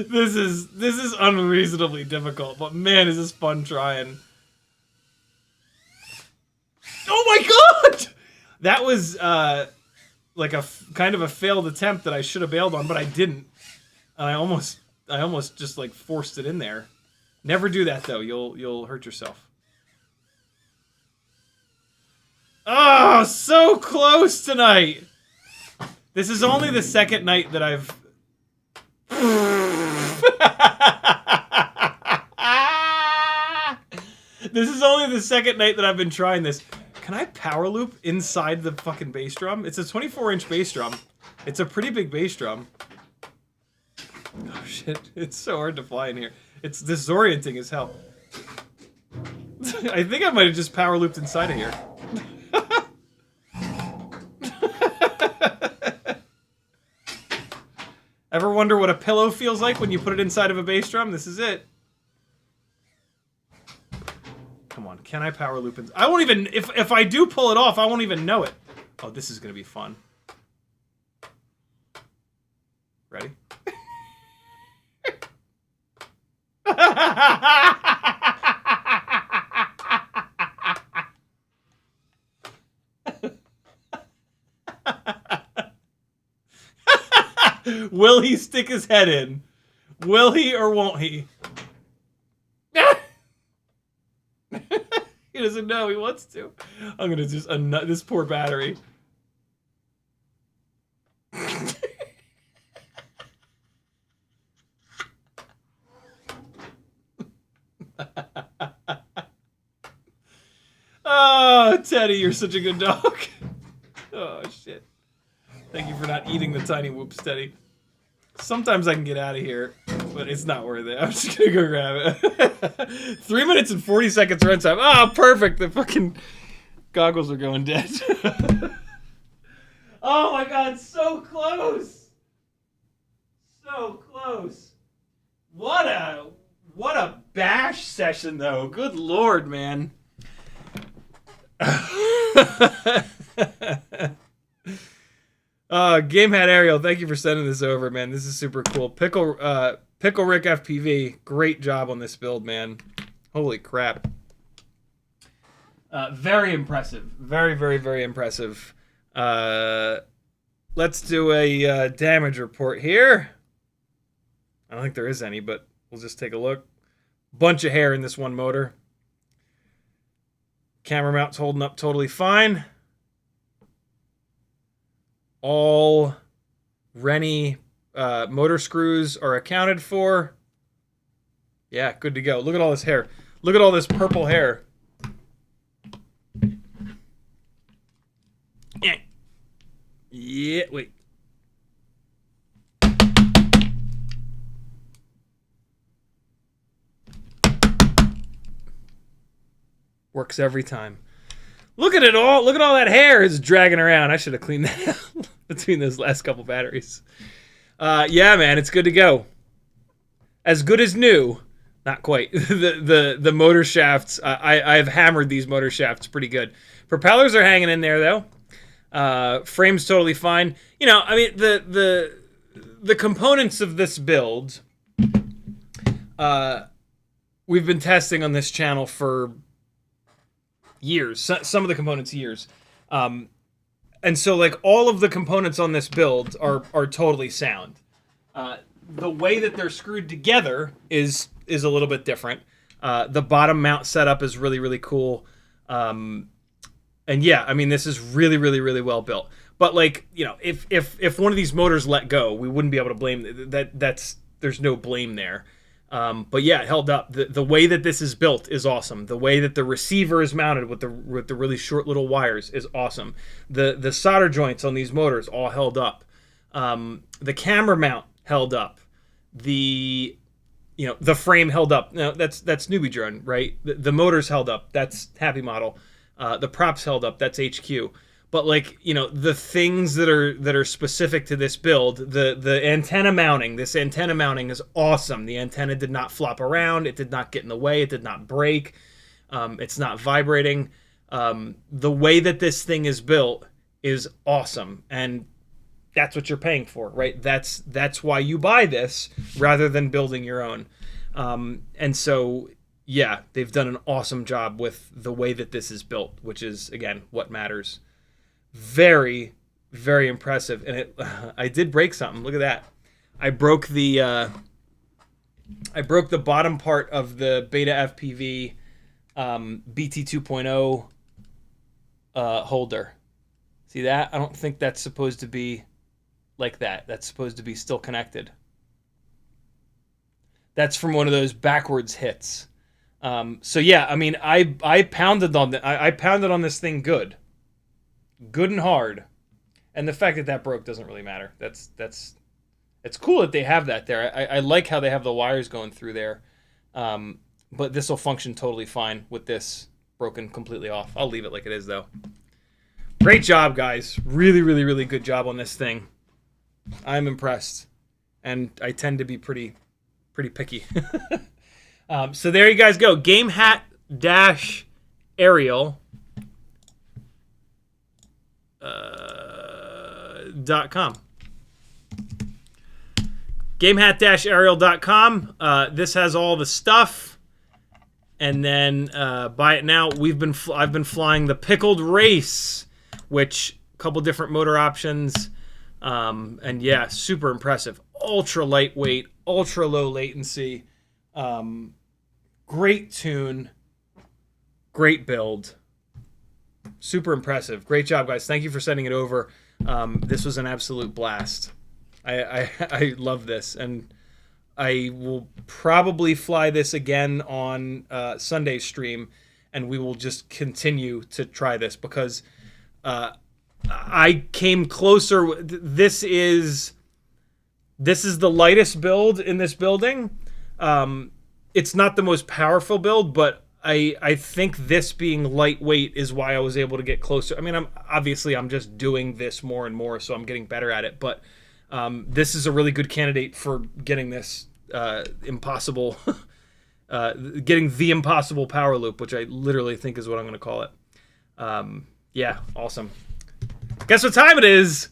This is unreasonably difficult, but man, is this fun trying. Oh my God! That was like a kind of a failed attempt that I should have bailed on, but I didn't. And I almost just like forced it in there. Never do that though. You'll hurt yourself. Oh, so close tonight. This is only the second night that I've... This is only the second night that I've been trying this. Can I power loop inside the fucking bass drum? It's a 24-inch bass drum. It's a pretty big bass drum. Oh shit, it's so hard to fly in here. It's disorienting as hell. I think I might have just power looped inside of here. Ever wonder what a pillow feels like when you put it inside of a bass drum? This is it. Come on, can I power loop in? I won't even, if I do pull it off, I won't even know it. Oh, this is gonna be fun. Ready? Will he stick his head in? Will he or won't he? He doesn't know. He wants to. I'm gonna just unnut this poor battery. Oh, Teddy, you're such a good dog. Oh, shit. Thank you for not eating the tiny whoops, Teddy. Sometimes I can get out of here, but it's not worth it. I'm just gonna go grab it. 3 minutes and 40 seconds run time. Oh, perfect. The fucking goggles are going dead. Oh my god, so close. So close. What a bash session though. Good lord, man. Gamehat Aerial, thank you for sending this over, man. This is super cool. PickleRick FPV, great job on this build, man. Holy crap. Very impressive. Very, very, very impressive. Let's do a damage report here. I don't think there is any, but we'll just take a look. Bunch of hair in this one motor. Camera mount's holding up totally fine. All Rennie motor screws are accounted for. Yeah, good to go. Look at all this hair. Look at all this purple hair. Yeah, wait. Works every time. Look at it all. Look at all that hair is dragging around. I should have cleaned that out between those last couple batteries. Yeah, man, it's good to go. As good as new. Not quite. The motor shafts, I've hammered these motor shafts pretty good. Propellers are hanging in there, though. Frame's totally fine. You know, I mean, the components of this build, we've been testing on this channel for years. Some of the components years. And so, like, all of the components on this build are totally sound. The way that they're screwed together is a little bit different. The bottom mount setup is really, really cool. And yeah, I mean, this is really, really, really well built. But, like, you know, if one of these motors let go, we wouldn't be able to blame that. There's no blame there. But yeah, it held up. The way that this is built is awesome. The way that the receiver is mounted with the really short little wires is awesome. The solder joints on these motors all held up. The camera mount held up. The frame held up. Now that's newbie drone, right? The motors held up. That's Happy Model. The props held up. That's HQ. But, like, you know, the things that are specific to this build, the antenna mounting, this antenna mounting is awesome. The antenna did not flop around. It did not get in the way. It did not break. It's not vibrating. The way that this thing is built is awesome. And that's what you're paying for, right? That's why you buy this rather than building your own. And so, yeah, they've done an awesome job with the way that this is built, which is, again, what matters. Very, very impressive. And I did break something. Look at that. I broke the bottom part of the Betaflight BT 2.0 holder. See that? I don't think that's supposed to be like that. That's supposed to be still connected. That's from one of those backwards hits. So yeah, I mean, I pounded on I pounded on this thing good and hard, and the fact that broke doesn't really matter. It's cool that they have that there. I like how they have the wires going through there, but this will function totally fine with this broken completely off. I'll leave it like it is though. Great job, guys. Really, really, really good job on this thing. I'm impressed, and I tend to be pretty picky. So there you guys go. Gamehat Aerial. .com. Gamehat-aerial.com. This has all the stuff, and then buy it now. I've been flying the Pickled Race, which a couple different motor options, and yeah, super impressive. Ultra lightweight, ultra low latency, great tune, great build. Super impressive. Great job, guys. Thank you for sending it over. This was an absolute blast. I love this, and I will probably fly this again on Sunday's stream, and we will just continue to try this because I came closer. This is the lightest build in this building. It's not the most powerful build, but I think this being lightweight is why I was able to get closer. I mean, I'm just doing this more and more, so I'm getting better at it. But this is a really good candidate for getting this impossible, getting the impossible power loop, which I literally think is what I'm going to call it. Yeah, awesome. Guess what time it is?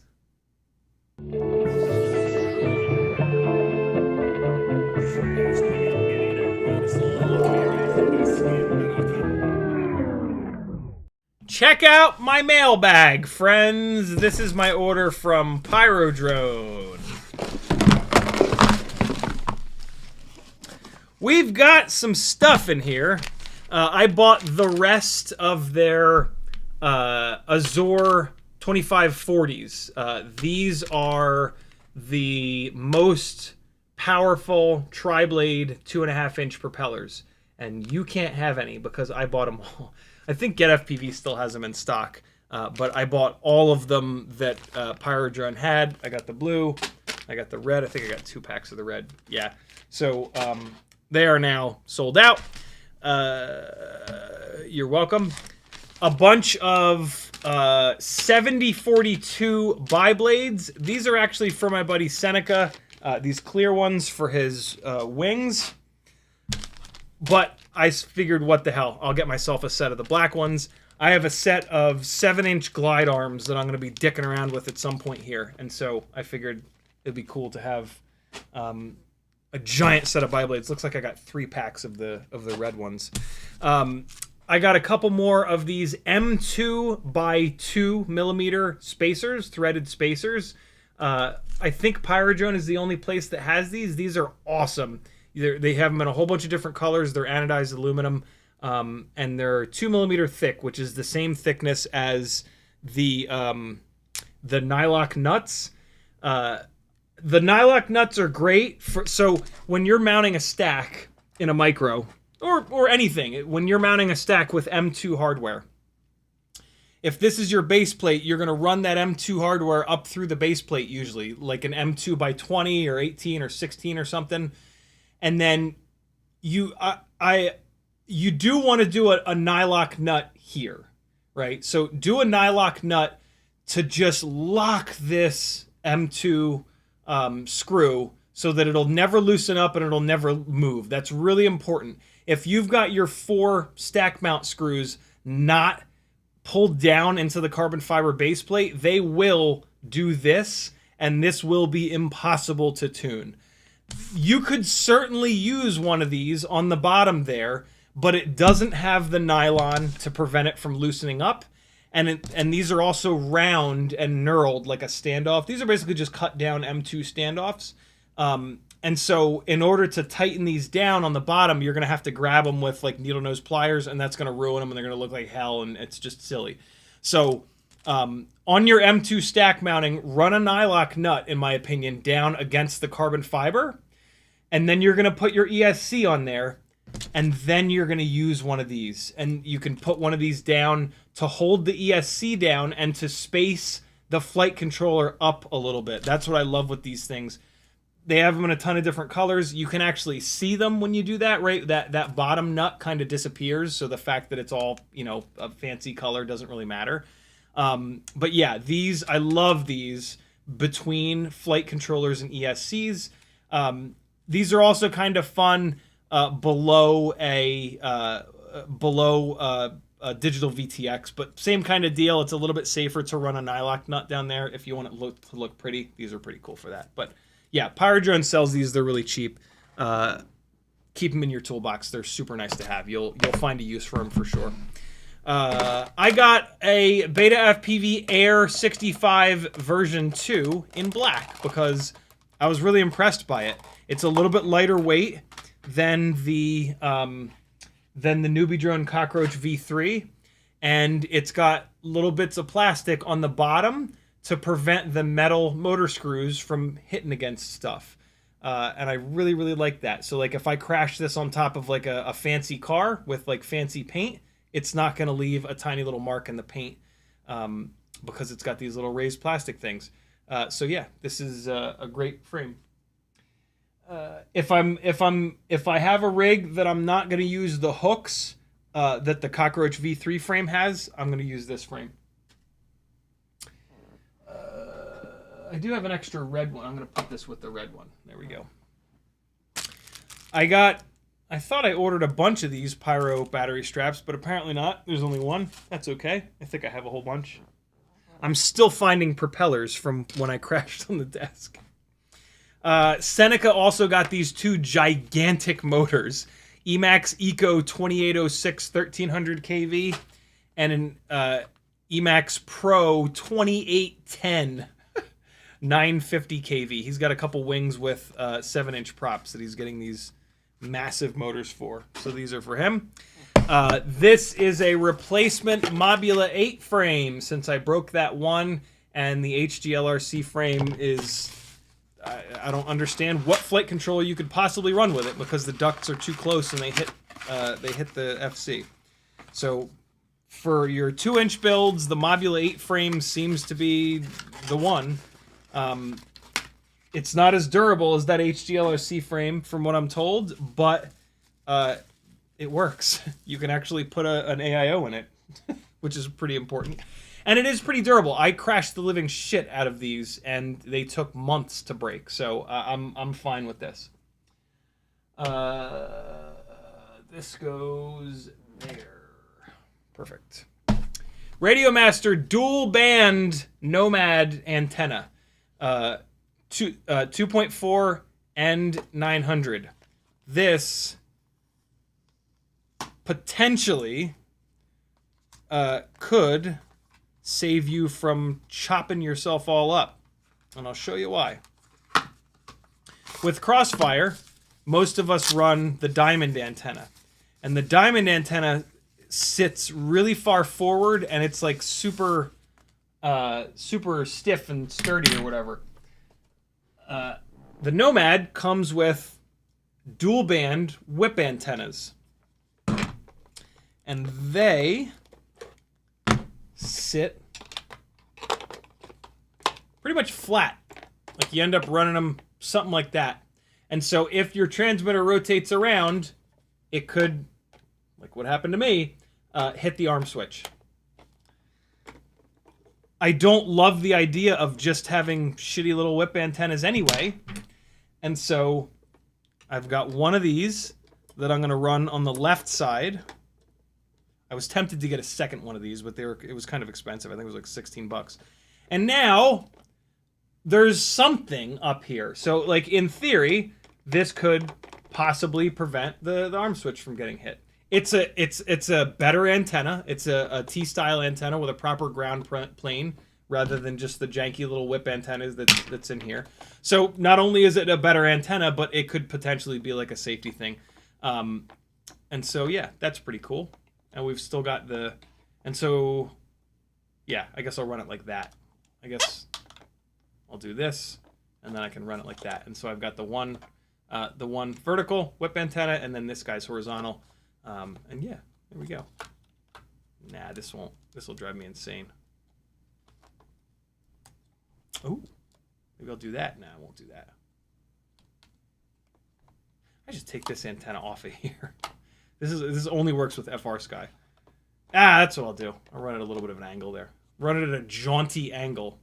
Check out my mailbag, friends. This is my order from Pyrodrone. We've got some stuff in here. I bought the rest of their Azure 2540s. These are the most powerful tri-blade 2.5-inch propellers. And you can't have any because I bought them all. I think GetFPV still has them in stock, but I bought all of them that Pyrodrone had. I got the blue, I got the red. I think I got 2 packs of the red. Yeah, so they are now sold out. You're welcome. A bunch of 7042 bi-blades. These are actually for my buddy Seneca. These clear ones for his wings. But I figured, what the hell? I'll get myself a set of the black ones. I have a set of 7-inch glide arms that I'm going to be dicking around with at some point here. And so I figured it'd be cool to have a giant set of bi-blades. Looks like I got 3 packs of the red ones. I got a couple more of these M2 by 2 millimeter spacers, threaded spacers. I think Pyrodrone is the only place that has these. These are awesome. They have them in a whole bunch of different colors. They're anodized aluminum, and they're 2 millimeter thick, which is the same thickness as the nylock nuts. The nylock nuts are great so when you're mounting a stack in a micro or anything, when you're mounting a stack with M2 hardware, if this is your base plate, you're going to run that M2 hardware up through the base plate, usually like an M2 by 20 or 18 or 16 or something. And then you do want to do a nylock nut here, right? So do a nylock nut to just lock this M2 screw so that it'll never loosen up and it'll never move. That's really important. If you've got your 4 stack mount screws not pulled down into the carbon fiber base plate, they will do this, and this will be impossible to tune. You could certainly use one of these on the bottom there, but it doesn't have the nylon to prevent it from loosening up. And these are also round and knurled like a standoff. These are basically just cut down M2 standoffs. And so in order to tighten these down on the bottom, you're going to have to grab them with like needle nose pliers, and that's going to ruin them, and they're going to look like hell, and it's just silly. So on your M2 stack mounting, run a nylock nut, in my opinion, down against the carbon fiber, and then you're going to put your ESC on there, and then you're going to use one of these. And you can put one of these down to hold the ESC down and to space the flight controller up a little bit. That's what I love with these things. They have them in a ton of different colors. You can actually see them when you do that, right? That bottom nut kind of disappears, so the fact that it's all, you know, a fancy color doesn't really matter. But yeah, these, I love these between flight controllers and ESCs. These are also kind of fun below a digital VTX, but same kind of deal. It's a little bit safer to run a nylock nut down there if you want it to look pretty. These are pretty cool for that. But yeah, Pyrodrone sells these. They're really cheap. Keep them in your toolbox. They're super nice to have. You'll find a use for them for sure. I got a Betaflight Air 65 version 2 in black because I was really impressed by it. It's a little bit lighter weight than the Newbie Drone Cockroach V3, and it's got little bits of plastic on the bottom to prevent the metal motor screws from hitting against stuff. And I really like that. So like if I crash this on top of like a fancy car with like fancy paint, it's not going to leave a tiny little mark in the paint because it's got these little raised plastic things. So yeah, this is a great frame. If I have a rig that I'm not going to use the hooks that the Cockroach V3 frame has, I'm going to use this frame. I do have an extra red one. I'm going to put this with the red one. There we go. I thought I ordered a bunch of these pyro battery straps, but apparently not. There's only one. That's okay. I think I have a whole bunch. I'm still finding propellers from when I crashed on the desk. Seneca also got these two gigantic motors. Emax Eco 2806 1300 kV and an Emax Pro 2810 950 kV. He's got a couple wings with 7-inch props that he's getting these massive motors for. So these are for him. This is a replacement Mobula 8 frame since I broke that one, and the HGLRC frame is... I don't understand what flight controller you could possibly run with it because the ducts are too close and they hit the FC. So for your 2-inch builds, the Mobula 8 frame seems to be the one. It's not as durable as that HGLRC frame from what I'm told, but it works. You can actually put an AIO in it, which is pretty important. And it is pretty durable. I crashed the living shit out of these, and they took months to break. So I'm fine with this. This goes there. Perfect. Radiomaster dual band Nomad antenna. 2.4 and 900. This potentially could save you from chopping yourself all up. And I'll show you why. With Crossfire, most of us run the diamond antenna. And the diamond antenna sits really far forward and it's like super stiff and sturdy or whatever. The Nomad comes with dual band whip antennas. And they sit pretty much flat. Like you end up running them something like that. And so if your transmitter rotates around, it could, like what happened to me, hit the arm switch. I don't love the idea of just having shitty little whip antennas anyway. And so I've got one of these that I'm going to run on the left side. I was tempted to get a second one of these, but it was kind of expensive. I think it was like 16 bucks. And now there's something up here. So like in theory, this could possibly prevent the arm switch from getting hit. It's a better antenna. It's a T-style antenna with a proper ground plane rather than just the janky little whip antennas that's in here. So not only is it a better antenna, but it could potentially be like a safety thing. And so yeah, that's pretty cool. And we've still got and so yeah, I guess I'll run it like that. I guess I'll do this and then I can run it like that. And so I've got the one vertical whip antenna and then this guy's horizontal. And yeah, there we go. Nah, this will drive me insane. Oh, maybe I'll do that. Nah, I won't do that. I just take this antenna off of here. This only works with FR Sky. That's what I'll do. I'll run it a little bit of an angle there. Run it at a jaunty angle.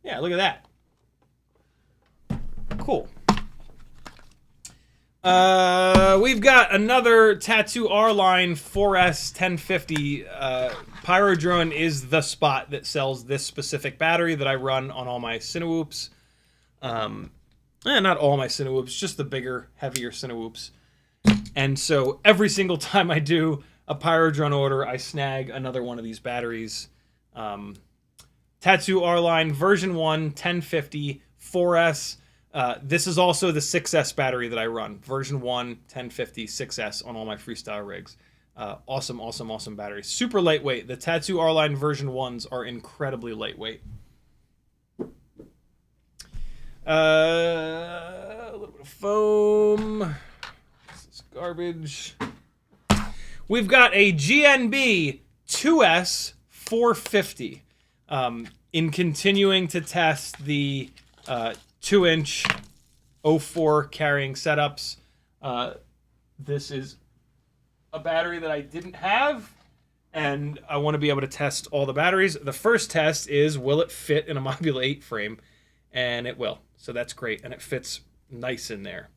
Yeah, look at that. Cool. We've got another Tattoo R-Line 4S 1050. Pyrodrone is the spot that sells this specific battery that I run on all my Cinewhoops. Not all my Cinewhoops, just the bigger, heavier Cinewhoops. And so every single time I do a Pyrodrone order, I snag another one of these batteries. Tattoo R-Line version 1 1050 4S. This is also the 6S battery that I run. Version 1 1050 6S on all my Freestyle rigs. Awesome battery. Super lightweight. The Tattoo R-Line version 1s are incredibly lightweight. A little bit of foam. This is garbage. we've got a GNB 2S 450. In continuing to test the 2-inch 04 carrying setups, this is a battery that I didn't have, and I want to be able to test all the batteries. The first test is, will it fit in a Module 8 frame? And it will. So that's great, and it fits nice in there.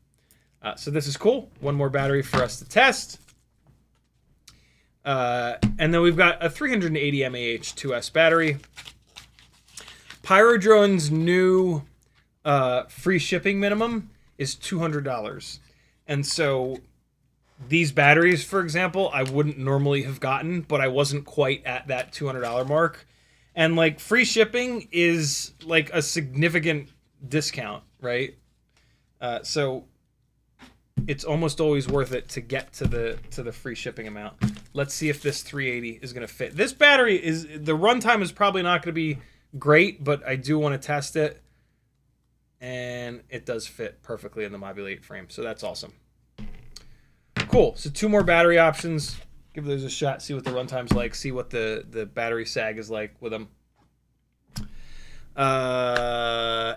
So this is cool. One more battery for us to test. And then we've got a 380 mAh 2S battery. Pyrodrone's new free shipping minimum is $200. And so these batteries, for example, I wouldn't normally have gotten, but I wasn't quite at that $200 mark. And like free shipping is like a significant discount, right? So it's almost always worth it to get to the free shipping amount. Let's see if this 380 is going to fit. This battery is, the runtime is probably not going to be great, but I do want to test it. And it does fit perfectly in the Module 8 frame, so that's awesome. Cool. So 2 more battery options. Give those a shot, see what the runtime's like, see what the battery sag is like with them. AMAX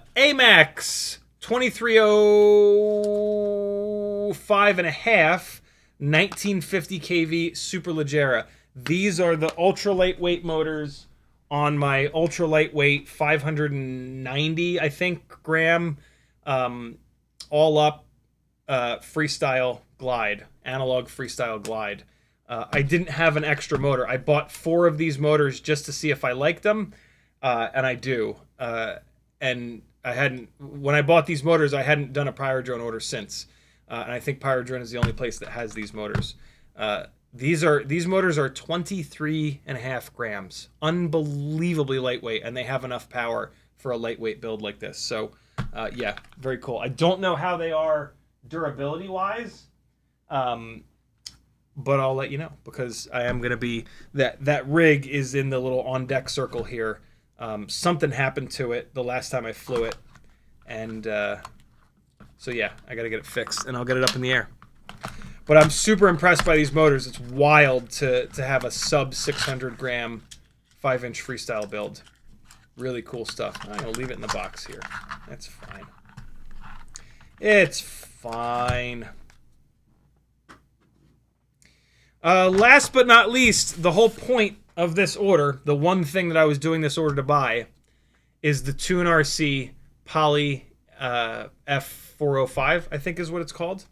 2305.5 1950 kV Superleggera. These are the ultra lightweight motors on my ultra lightweight 590, I think, gram, all up freestyle glide, analog freestyle glide. I didn't have an extra motor. I bought 4 of these motors just to see if I liked them, and I do. And I hadn't, when I bought these motors, I hadn't done a Pyrodrone order since. And I think Pyrodrone is the only place that has these motors. These motors are 23.5 grams. Unbelievably lightweight, and they have enough power for a lightweight build like this. So, yeah, very cool. I don't know how they are durability-wise, but I'll let you know, because I am going to be... That rig is in the little on-deck circle here. Something happened to it the last time I flew it, and so yeah, I got to get it fixed, and I'll get it up in the air. But I'm super impressed by these motors. It's wild to have a sub 600 gram 5-inch freestyle build. Really cool stuff. I'm going to leave it in the box here. That's fine. It's fine. Last but not least, the whole point of this order, the one thing that I was doing this order to buy, is the Tune RC Poly F405, I think is what it's called.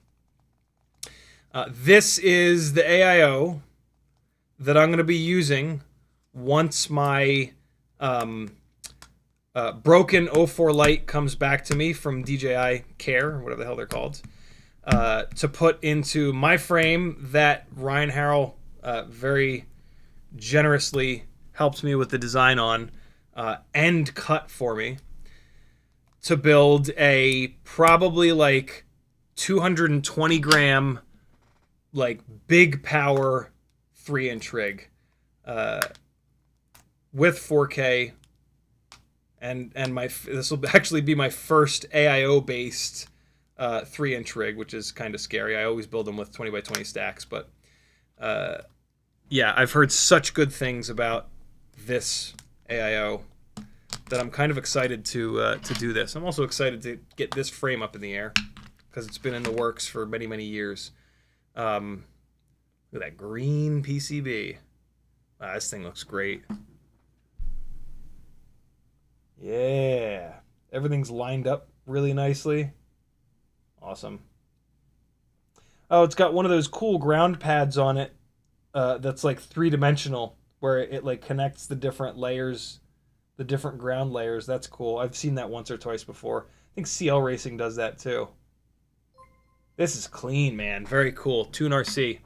This is the AIO that I'm going to be using once my broken 04 light comes back to me from DJI Care, or whatever the hell they're called, to put into my frame that Ryan Harrell very generously helped me with the design on, and cut for me, to build a probably like 220 gram like big power 3-inch rig with 4K, and this will actually be my first AIO based 3-inch rig, which is kind of scary. I always build them with 20x20 stacks, but yeah, I've heard such good things about this AIO that I'm kind of excited to do this. I'm also excited to get this frame up in the air, because it's been in the works for many, many years. Look at that green PCB. Wow, this thing looks great. Yeah. Everything's lined up really nicely. Awesome. Oh, it's got one of those cool ground pads on it that's like 3-dimensional, where it like connects the different layers, the different ground layers. That's cool. I've seen that once or twice before. I think CL Racing does that too. This is clean, man. Very cool. Tune RC.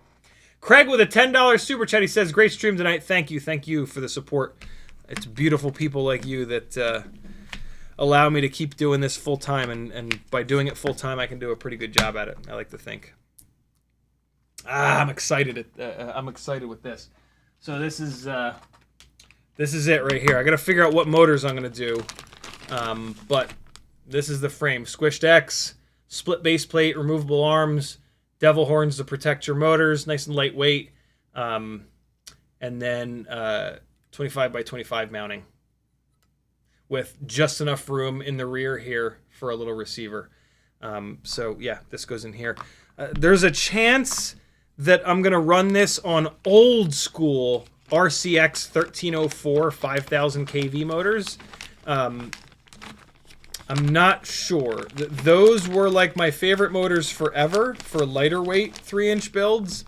Craig with a $10 super chat. He says, great stream tonight. Thank you. Thank you for the support. It's beautiful people like you that allow me to keep doing this full time. And by doing it full time, I can do a pretty good job at it, I like to think. I'm excited. I'm excited with this. So this is it right here. I got to figure out what motors I'm going to do. But this is the frame. Squished X. Split base plate, removable arms, devil horns to protect your motors, nice and lightweight. and then 25 by 25 mounting with just enough room in the rear here for a little receiver. So yeah, this goes in here. There's a chance that I'm gonna run this on old school RCX 1304 5000 kV motors. I'm not sure. Those were like my favorite motors forever for lighter weight 3-inch builds.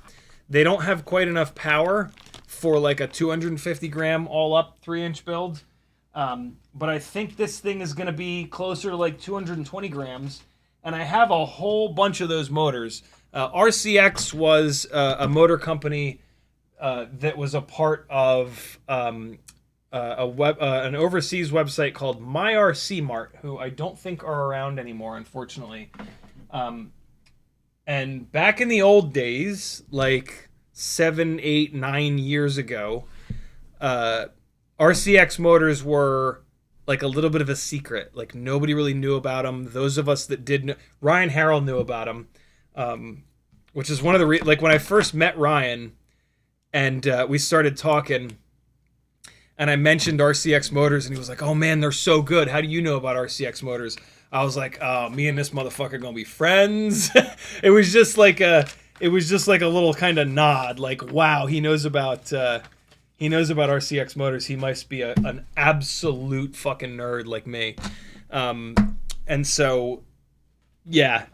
They don't have quite enough power for like a 250 gram all up 3-inch build. But I think this thing is going to be closer to like 220 grams. And I have a whole bunch of those motors. RCX was a motor company that was a part of an overseas website called MyRCMart, who I don't think are around anymore, unfortunately. And back in the old days, like 7, 8, 9 years ago, RCX motors were like a little bit of a secret. Like nobody really knew about them. Those of us that did know, Ryan Harrell knew about them, which is one of the like when I first met Ryan, and we started talking, and I mentioned RCX motors, and he was like, "Oh man, they're so good. How do you know about RCX motors?" I was like, "Oh, me and this motherfucker are gonna be friends." It was just like a little kind of nod, like, "Wow, he knows about RCX motors. He must be an absolute fucking nerd like me." And so, yeah,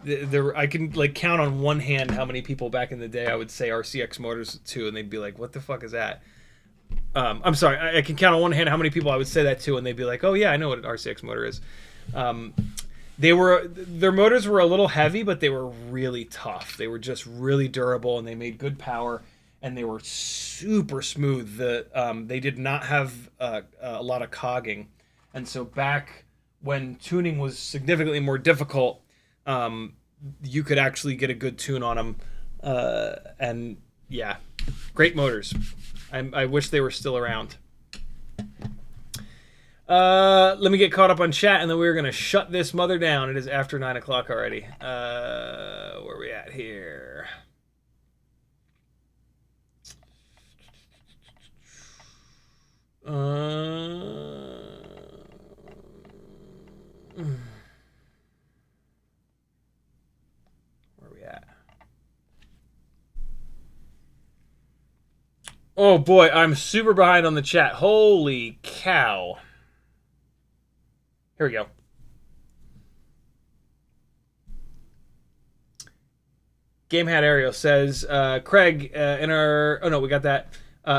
I can like count on one hand how many people back in the day I would say RCX motors to, and they'd be like, "What the fuck is that?" I'm sorry, I can count on one hand how many people I would say that to, and they'd be like, "Oh yeah, I know what an RCX motor is." Their motors were a little heavy, but they were really tough. They were just really durable, and they made good power, and they were super smooth. They did not have a lot of cogging, and so back when tuning was significantly more difficult, you could actually get a good tune on them. And yeah, great motors. I wish they were still around. Let me get caught up on chat, and then we're gonna shut this mother down. It is after 9 o'clock already. Where are we at here? Where are we at? Oh boy, I'm super behind on the chat. Holy cow. Here we go. Gamehat Aerial says, Craig, in our... Oh, no, we got that.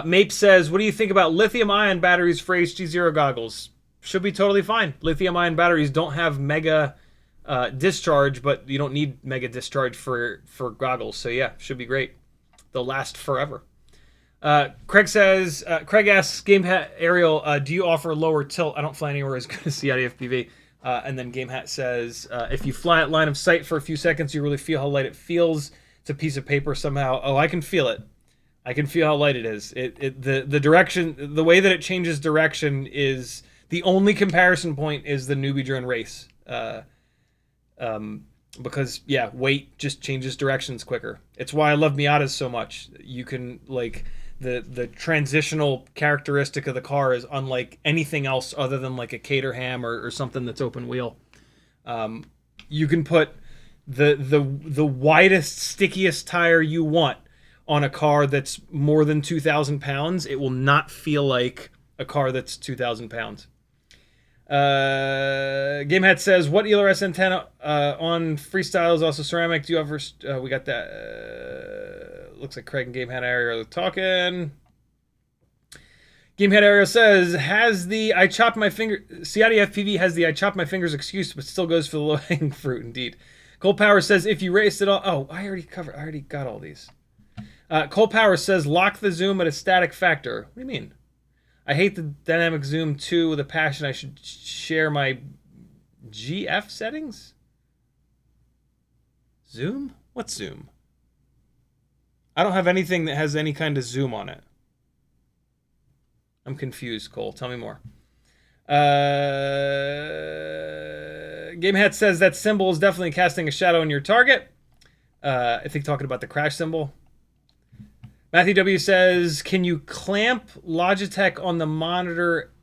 Mape says, what do you think about lithium-ion batteries for HG0 goggles? Should be totally fine. Lithium-ion batteries don't have mega discharge, but you don't need mega discharge for goggles. So, yeah, should be great. They'll last forever. Craig says, Craig asks, Gamehat Aerial, do you offer lower tilt? I don't fly anywhere as good as CiottiFPV. And then Gamehat says, if you fly at line of sight for a few seconds, you really feel how light it feels. It's a piece of paper somehow. Oh, I can feel it. I can feel how light it is. The direction, the way that it changes direction is, the only comparison point is the newbie drone race. Because, yeah, weight just changes directions quicker. It's why I love Miatas so much. You can, like... The transitional characteristic of the car is unlike anything else other than like a Caterham or something that's open wheel. You can put the widest, stickiest tire you want on a car that's more than 2,000 pounds. It will not feel like a car that's 2,000 pounds. Gamehat says, what ELRS antenna on Freestyle is also ceramic? Do you ever... we got that... looks like Craig and Gamehat Aerial are talking. Gamehat Aerial says, CiottiFPV has the I chop my fingers excuse, but still goes for the low-hanging fruit, indeed. Cold Power says, if you race it all... Oh, I already got all these. Cold Power says, lock the zoom at a static factor. What do you mean? I hate the dynamic zoom too with a passion. I should share my GF settings? Zoom? What zoom? I don't have anything that has any kind of zoom on it. I'm confused, Cole. Tell me more. Gamehat says that cymbal is definitely casting a shadow on your target. I think talking about the crash cymbal. Matthew W says, can you clamp Logitech on the monitor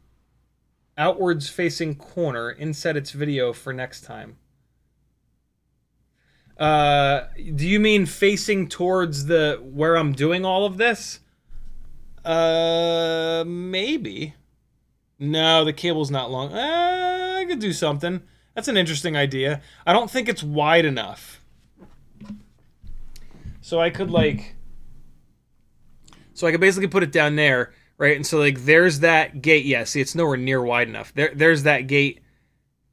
outwards facing corner? Inset its video for next time. Do you mean facing towards the where I'm doing all of this? Maybe. No, the cable's not long. I could do something. That's an interesting idea. I don't think it's wide enough. So I could basically put it down there, right? And so like there's that gate. Yeah, see, it's nowhere near wide enough. There's that gate,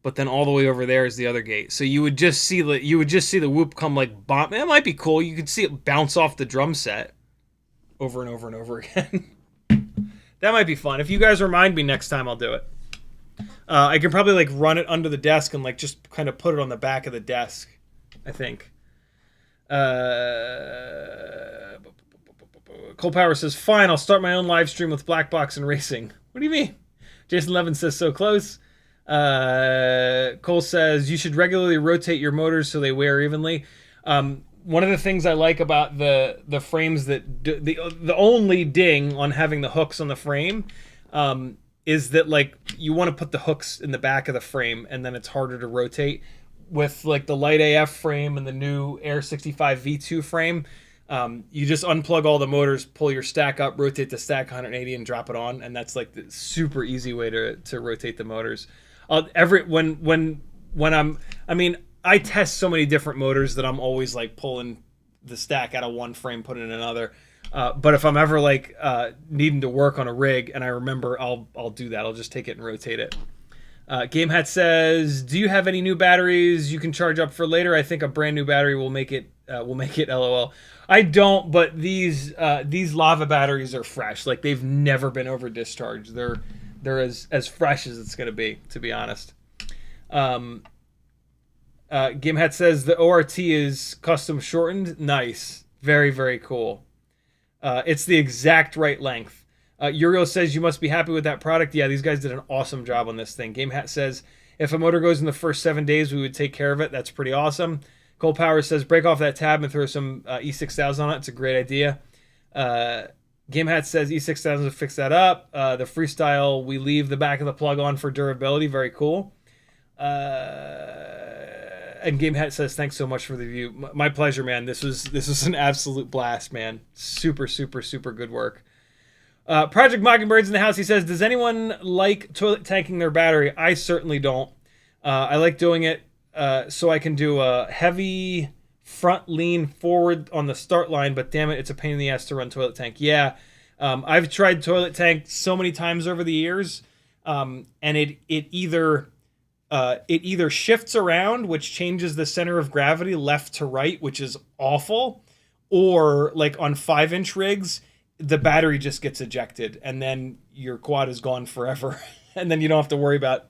but then all the way over there is the other gate. So you would just see the whoop come like bomb. It might be cool. You could see it bounce off the drum set over and over and over again. That might be fun. If you guys remind me next time, I'll do it. I can probably like run it under the desk and like just kind of put it on the back of the desk, I think. Cole Power says, fine, I'll start my own live stream with Blackbox and racing. What do you mean? Jason Levin says, so close. Cole says, you should regularly rotate your motors so they wear evenly. One of the things I like about the frames that the only ding on having the hooks on the frame is that like you want to put the hooks in the back of the frame and then it's harder to rotate. With like the light AF frame and the new Air 65 V2 frame, you just unplug all the motors, pull your stack up, rotate the stack 180 and drop it on, and that's like the super easy way to rotate the motors. I test so many different motors that I'm always like pulling the stack out of one frame, putting it in another. But if I'm ever like needing to work on a rig and I remember, I'll do that. I'll just take it and rotate it. Gamehat says, do you have any new batteries you can charge up for later? I think a brand new battery will make it LOL. I don't, but these lava batteries are fresh. Like they've never been over discharged. They're as fresh as it's going to be honest. Gamehat says the ORT is custom shortened. Nice. Very, very cool. It's the exact right length. Uriel says, you must be happy with that product. Yeah, these guys did an awesome job on this thing. Gamehat says, if a motor goes in the first 7 days, we would take care of it. That's pretty awesome. Cole Power says, break off that tab and throw some E6000 on it. It's a great idea. Gamehat says, E6000 will fix that up. The Freestyle, we leave the back of the plug on for durability. Very cool. And Gamehat says, thanks so much for the review. My pleasure, man. This was an absolute blast, man. Super, super, super good work. Project Mockingbird's in the house. He says, does anyone like toilet tanking their battery? I certainly don't. I like doing it so I can do a heavy front lean forward on the start line, but damn it, it's a pain in the ass to run toilet tank. Yeah, I've tried toilet tank so many times over the years, and it either shifts around, which changes the center of gravity left to right, which is awful, or like on 5-inch rigs, the battery just gets ejected and then your quad is gone forever. And then you don't have to worry about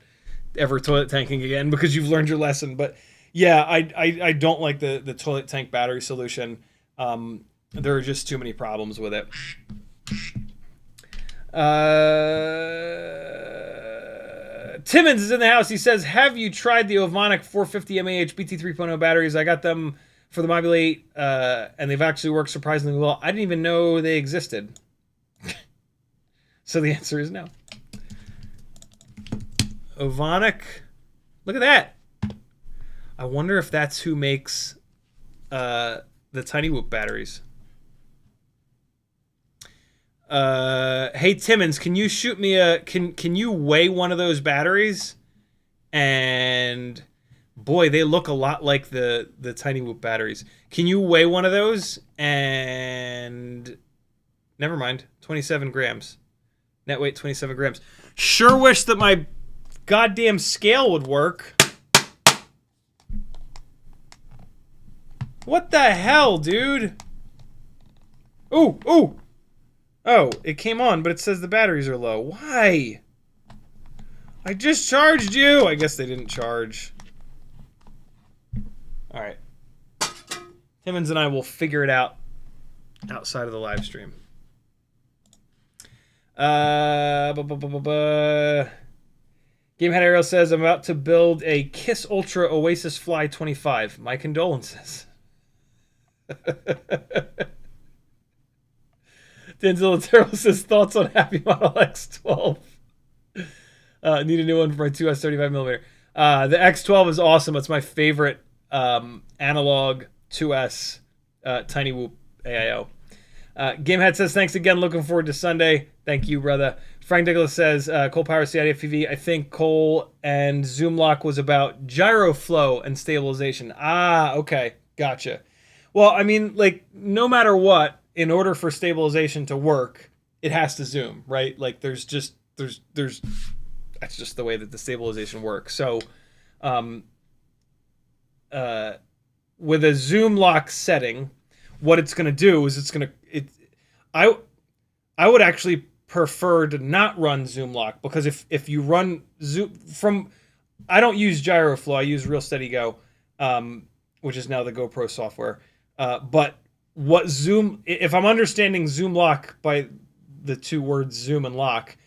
ever toilet tanking again because you've learned your lesson. But yeah, I don't like the toilet tank battery solution. There are just too many problems with it. Timmons is in the house. He says, have you tried the Ovonic 450 mAh BT 3.0 batteries? I got them for the Mobile 8, and they've actually worked surprisingly well. I didn't even know they existed. So the answer is no. Ovonic. Look at that. I wonder if that's who makes the Tiny Whoop batteries. Hey Timmons, can you shoot me can you weigh one of those batteries? And boy, they look a lot like the Tiny Whoop batteries. Can you weigh one of those? And never mind, 27 grams. Net weight 27 grams. Sure wish that my goddamn scale would work. What the hell, dude? Ooh, ooh. Oh, it came on, but it says the batteries are low. Why? I just charged you. I guess they didn't charge. All right. Timmons and I will figure it out outside of the live stream. Gamehat Aerial says, I'm about to build a Kiss Ultra Oasis Fly 25. My condolences. Denzel Terrell says thoughts on Happy Model X12. Need a new one for my 2S 35mm. The X12 is awesome. It's my favorite analog 2S Tiny Whoop AIO. Gamehead says, thanks again. Looking forward to Sunday. Thank you, brother. Frank Douglas says, Cole Power CiottiFPV. I think Cole and Zoom Lock was about gyro flow and stabilization. Ah, okay. Gotcha. Well, I mean, like, no matter what, in order for stabilization to work, it has to zoom, right? Like, there's that's just the way that the stabilization works. So, with a Zoom Lock setting, what it's going to do is I would actually prefer to not run Zoom Lock, because if you run Zoom from, I don't use gyro flow, I use Real Steady Go, which is now the GoPro software. But what Zoom, if I'm understanding Zoom Lock by the two words zoom and lock,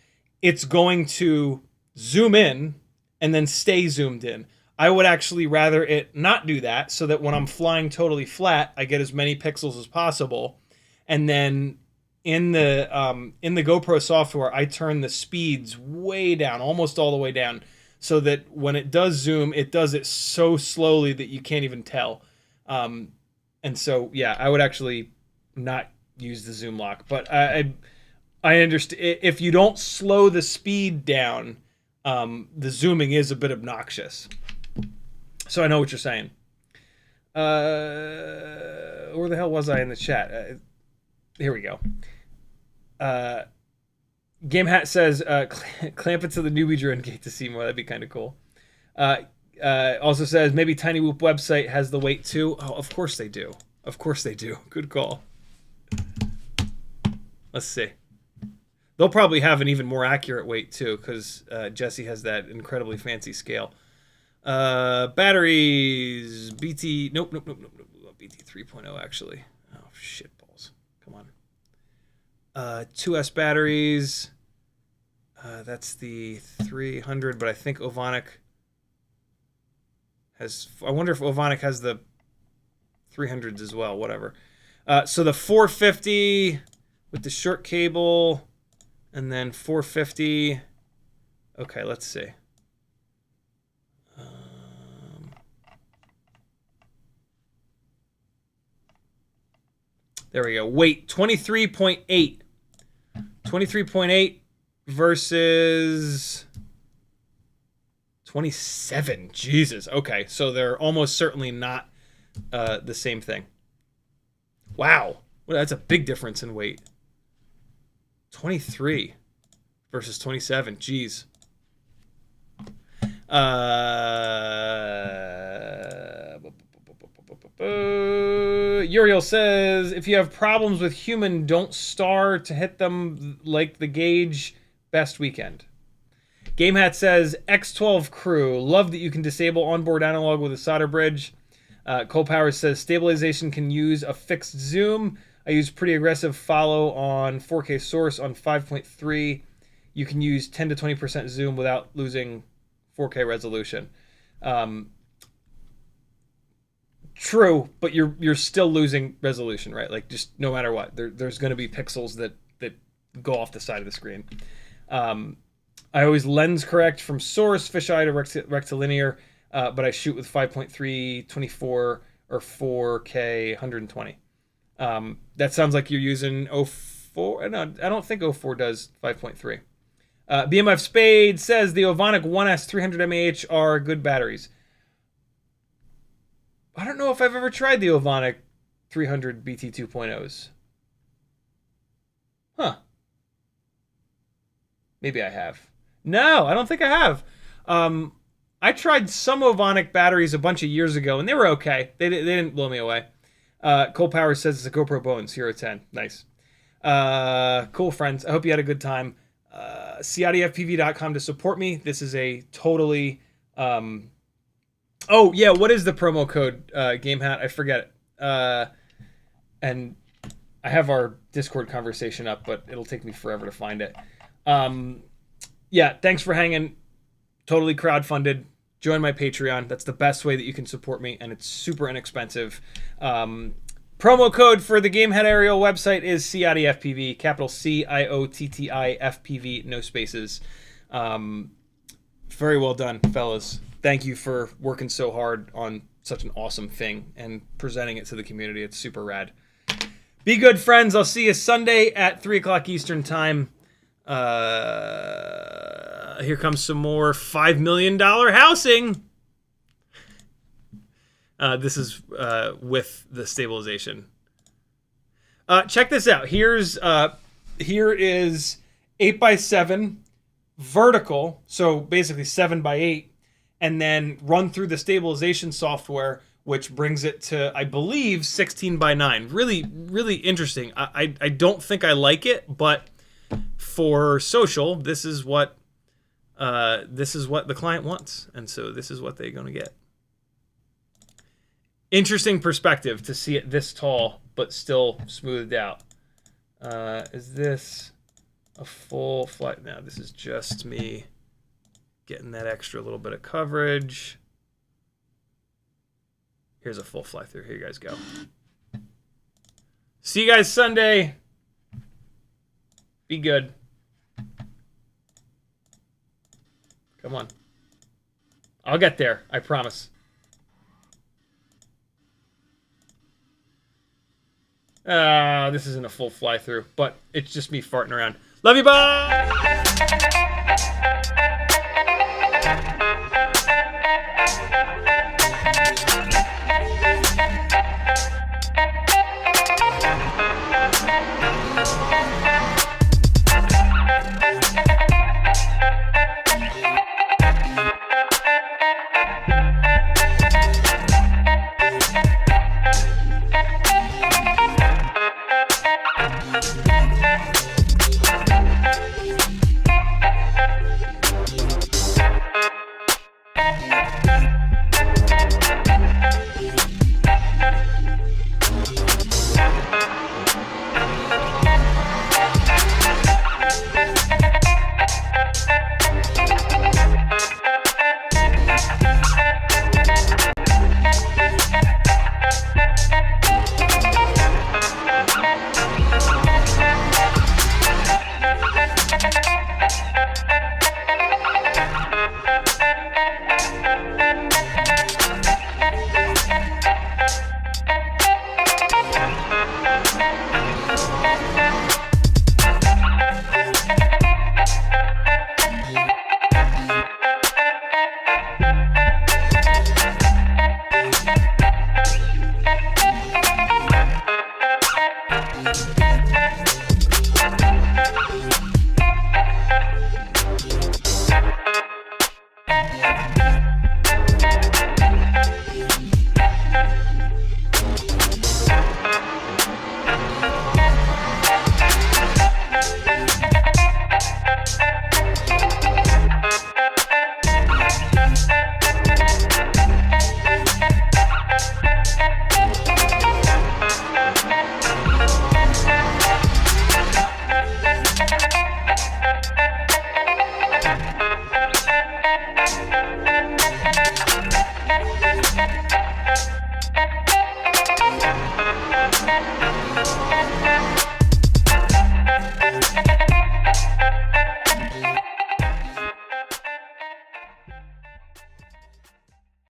it's going to zoom in and then stay zoomed in. I would actually rather it not do that, so that when I'm flying totally flat, I get as many pixels as possible. And then in the GoPro software, I turn the speeds way down, almost all the way down, so that when it does zoom, it does it so slowly that you can't even tell. And so, yeah, I would actually not use the Zoom Lock. But I understand if you don't slow the speed down, the zooming is a bit obnoxious. So I know what you're saying. Where the hell was I in the chat? Here we go. Gamehat says, clamp it to the newbie drone gate to see more. That'd be kind of cool. Also says, maybe Tiny Whoop website has the weight too. Oh, of course they do. Of course they do. Good call. Let's see. They'll probably have an even more accurate weight too, because Jesse has that incredibly fancy scale. Batteries. BT. Nope. BT 3.0 actually. Oh, shit balls. Come on. 2S batteries. That's the 300, but I think Ovonic has... I wonder if Ovonic has the 300s as well, whatever. So the 450 with the short cable, and then 450. Okay, let's see. There we go. Weight, 23.8. 23.8 versus 27. Jesus. Okay, so they're almost certainly not the same thing. Wow. Well, that's a big difference in weight. 23 versus 27. Jeez. Uriel says, if you have problems with human, don't star to hit them like the gauge. Best weekend. Gamehat says, X12 crew, love that you can disable onboard analog with a solder bridge. Cole Powers says, stabilization can use a fixed zoom. I use pretty aggressive follow on 4K source on 5.3. You can use 10 to 20% zoom without losing 4K resolution. True, but you're still losing resolution, right? Like, just no matter what, there's going to be pixels that go off the side of the screen. I always lens correct from source, fisheye to rectilinear, but I shoot with 5.3, 24, or 4K 120. That sounds like you're using 04. No, I don't think 04 does 5.3. BMF Spade says the Ovonic 1S 300 mAh are good batteries. I don't know if I've ever tried the Ovonic 300 BT 2.0s. Huh. Maybe I have. No, I don't think I have. I tried some Ovonic batteries a bunch of years ago, and they were okay. They didn't blow me away. Cole Powers says it's a GoPro Bone 010. Nice. Cool, friends. I hope you had a good time. CiottiFPV.com to support me. This is a totally... Oh, yeah, what is the promo code, Gamehat? I forget it. And I have our Discord conversation up, but it'll take me forever to find it. Yeah, thanks for hanging. Totally crowdfunded. Join my Patreon. That's the best way that you can support me, and it's super inexpensive. Promo code for the Gamehat Aerial website is CiottiFPV, capital CIOTTIFPV, no spaces. Very well done, fellas. Thank you for working so hard on such an awesome thing and presenting it to the community. It's super rad. Be good, friends. I'll see you Sunday at 3 o'clock Eastern time. Here comes some more $5 million housing. This is with the stabilization. Check this out. Here is 8x7 vertical, so basically 7x8, and then run through the stabilization software, which brings it to, I believe, 16x9. Really, really interesting. I don't think I like it, but for social, this is what the client wants, and so this is what they're going to get. Interesting perspective to see it this tall, but still smoothed out. Is this a full flight? No, this is just me getting that extra little bit of coverage. Here's a full fly through. Here you guys go. See you guys Sunday. Be good. Come on. I'll get there. I promise. This isn't a full fly through, but it's just me farting around. Love you, bye!